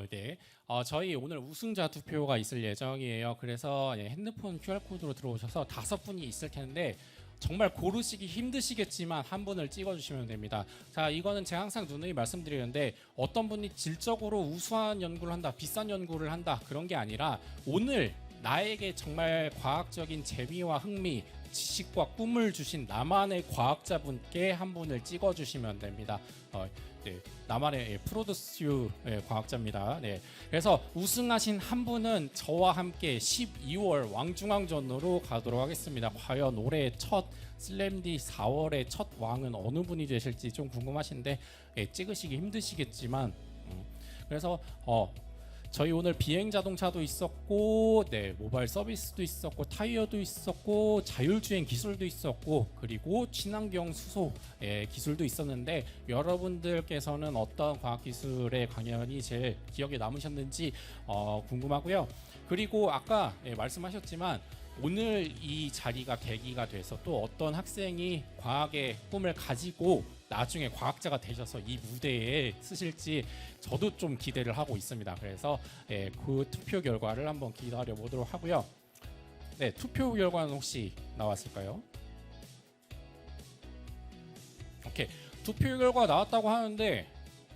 네, 저희 오늘 우승자 투표가 있을 예정이에요. 그래서 핸드폰 QR 코드로 들어오셔서 5분이 있을 텐데 정말 고르시기 힘드시겠지만 한 분을 찍어주시면 됩니다. 자, 이거는 제가 항상 누누이 말씀드리는데 어떤 분이 질적으로 우수한 연구를 한다, 비싼 연구를 한다 그런 게 아니라 오늘 나에게 정말 과학적인 재미와 흥미, 지식과 꿈을 주신 나만의 과학자분께 한 분을 찍어주시면 됩니다. 네, 나만의 프로듀스 과학자입니다. 네, 그래서 우승하신 한 분은 저와 함께 12월 왕중왕전으로 가도록 하겠습니다. 과연 올해 첫 슬램디 4월의 첫 왕은 어느 분이 되실지 좀 궁금하신데 찍으시기 힘드시겠지만 그래서 저희 오늘 비행 자동차도 있었고, 네, 모바일 서비스도 있었고, 타이어도 있었고, 자율주행 기술도 있었고, 그리고 친환경 수소 기술도 있었는데 여러분들께서는 어떤 과학기술의 강연이 제일 기억에 남으셨는지 궁금하고요. 그리고 아까 말씀하셨지만 오늘 이 자리가 계기가 돼서 또 어떤 학생이 과학의 꿈을 가지고 나중에 과학자가 되셔서 이 무대에 쓰실지 저도 좀 기대를 하고 있습니다. 그래서 그 투표 결과를 한번 기다려 보도록 하고요. 네, 투표 결과는 혹시 나왔을까요? 오케이, 투표 결과 나왔다고 하는데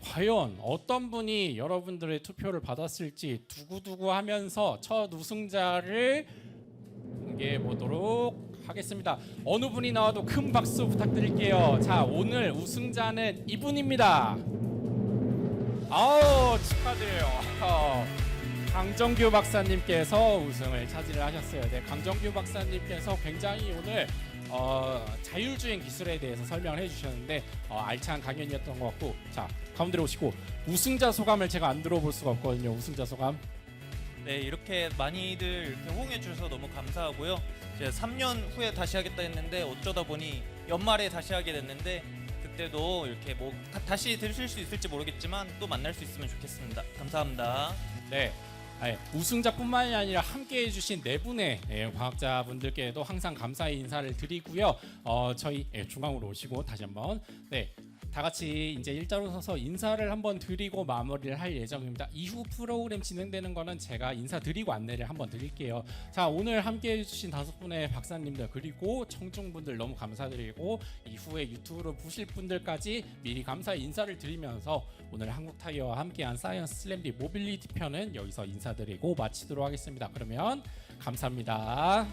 과연 어떤 분이 여러분들의 투표를 받았을지 두구두구 하면서 첫 우승자를 공개해 보도록 하겠습니다. 어느 분이 나와도 큰 박수 부탁드릴게요. 자, 오늘 우승자는 이분입니다. 아우, 축하드려요. 강정규 박사님께서 우승을 차지를 하셨어요. 네, 강정규 박사님께서 굉장히 오늘 자율주행 기술에 대해서 설명을 해주셨는데 알찬 강연이었던 것 같고, 자, 가운데로 오시고 우승자 소감을 제가 안 들어볼 수가 없거든요. 우승자 소감. 네, 이렇게 많이들 이렇게 호응해 주셔서 너무 감사하고요. 제가 3년 후에 다시 하겠다 했는데 어쩌다 보니 연말에 다시 하게 됐는데 그때도 이렇게 뭐 다시 들으실 수 있을지 모르겠지만 또 만날 수 있으면 좋겠습니다. 감사합니다. 네, 우승자뿐만이 아니라 함께해 주신 네 분의 과학자분들께도 항상 감사의 인사를 드리고요. 저희 중앙으로 오시고 다시 한번 다 같이 이제 일자로 서서 인사를 한번 드리고 마무리를 할 예정입니다. 이후 프로그램 진행되는 거는 제가 인사드리고 안내를 한번 드릴게요. 자, 오늘 함께해 주신 5분의 박사님들 그리고 청중분들 너무 감사드리고 이후에 유튜브로 보실 분들까지 미리 감사의 인사를 드리면서 오늘 한국타이어와 함께한 사이언스 슬램디 모빌리티 편은 여기서 인사드리고 마치도록 하겠습니다. 그러면 감사합니다.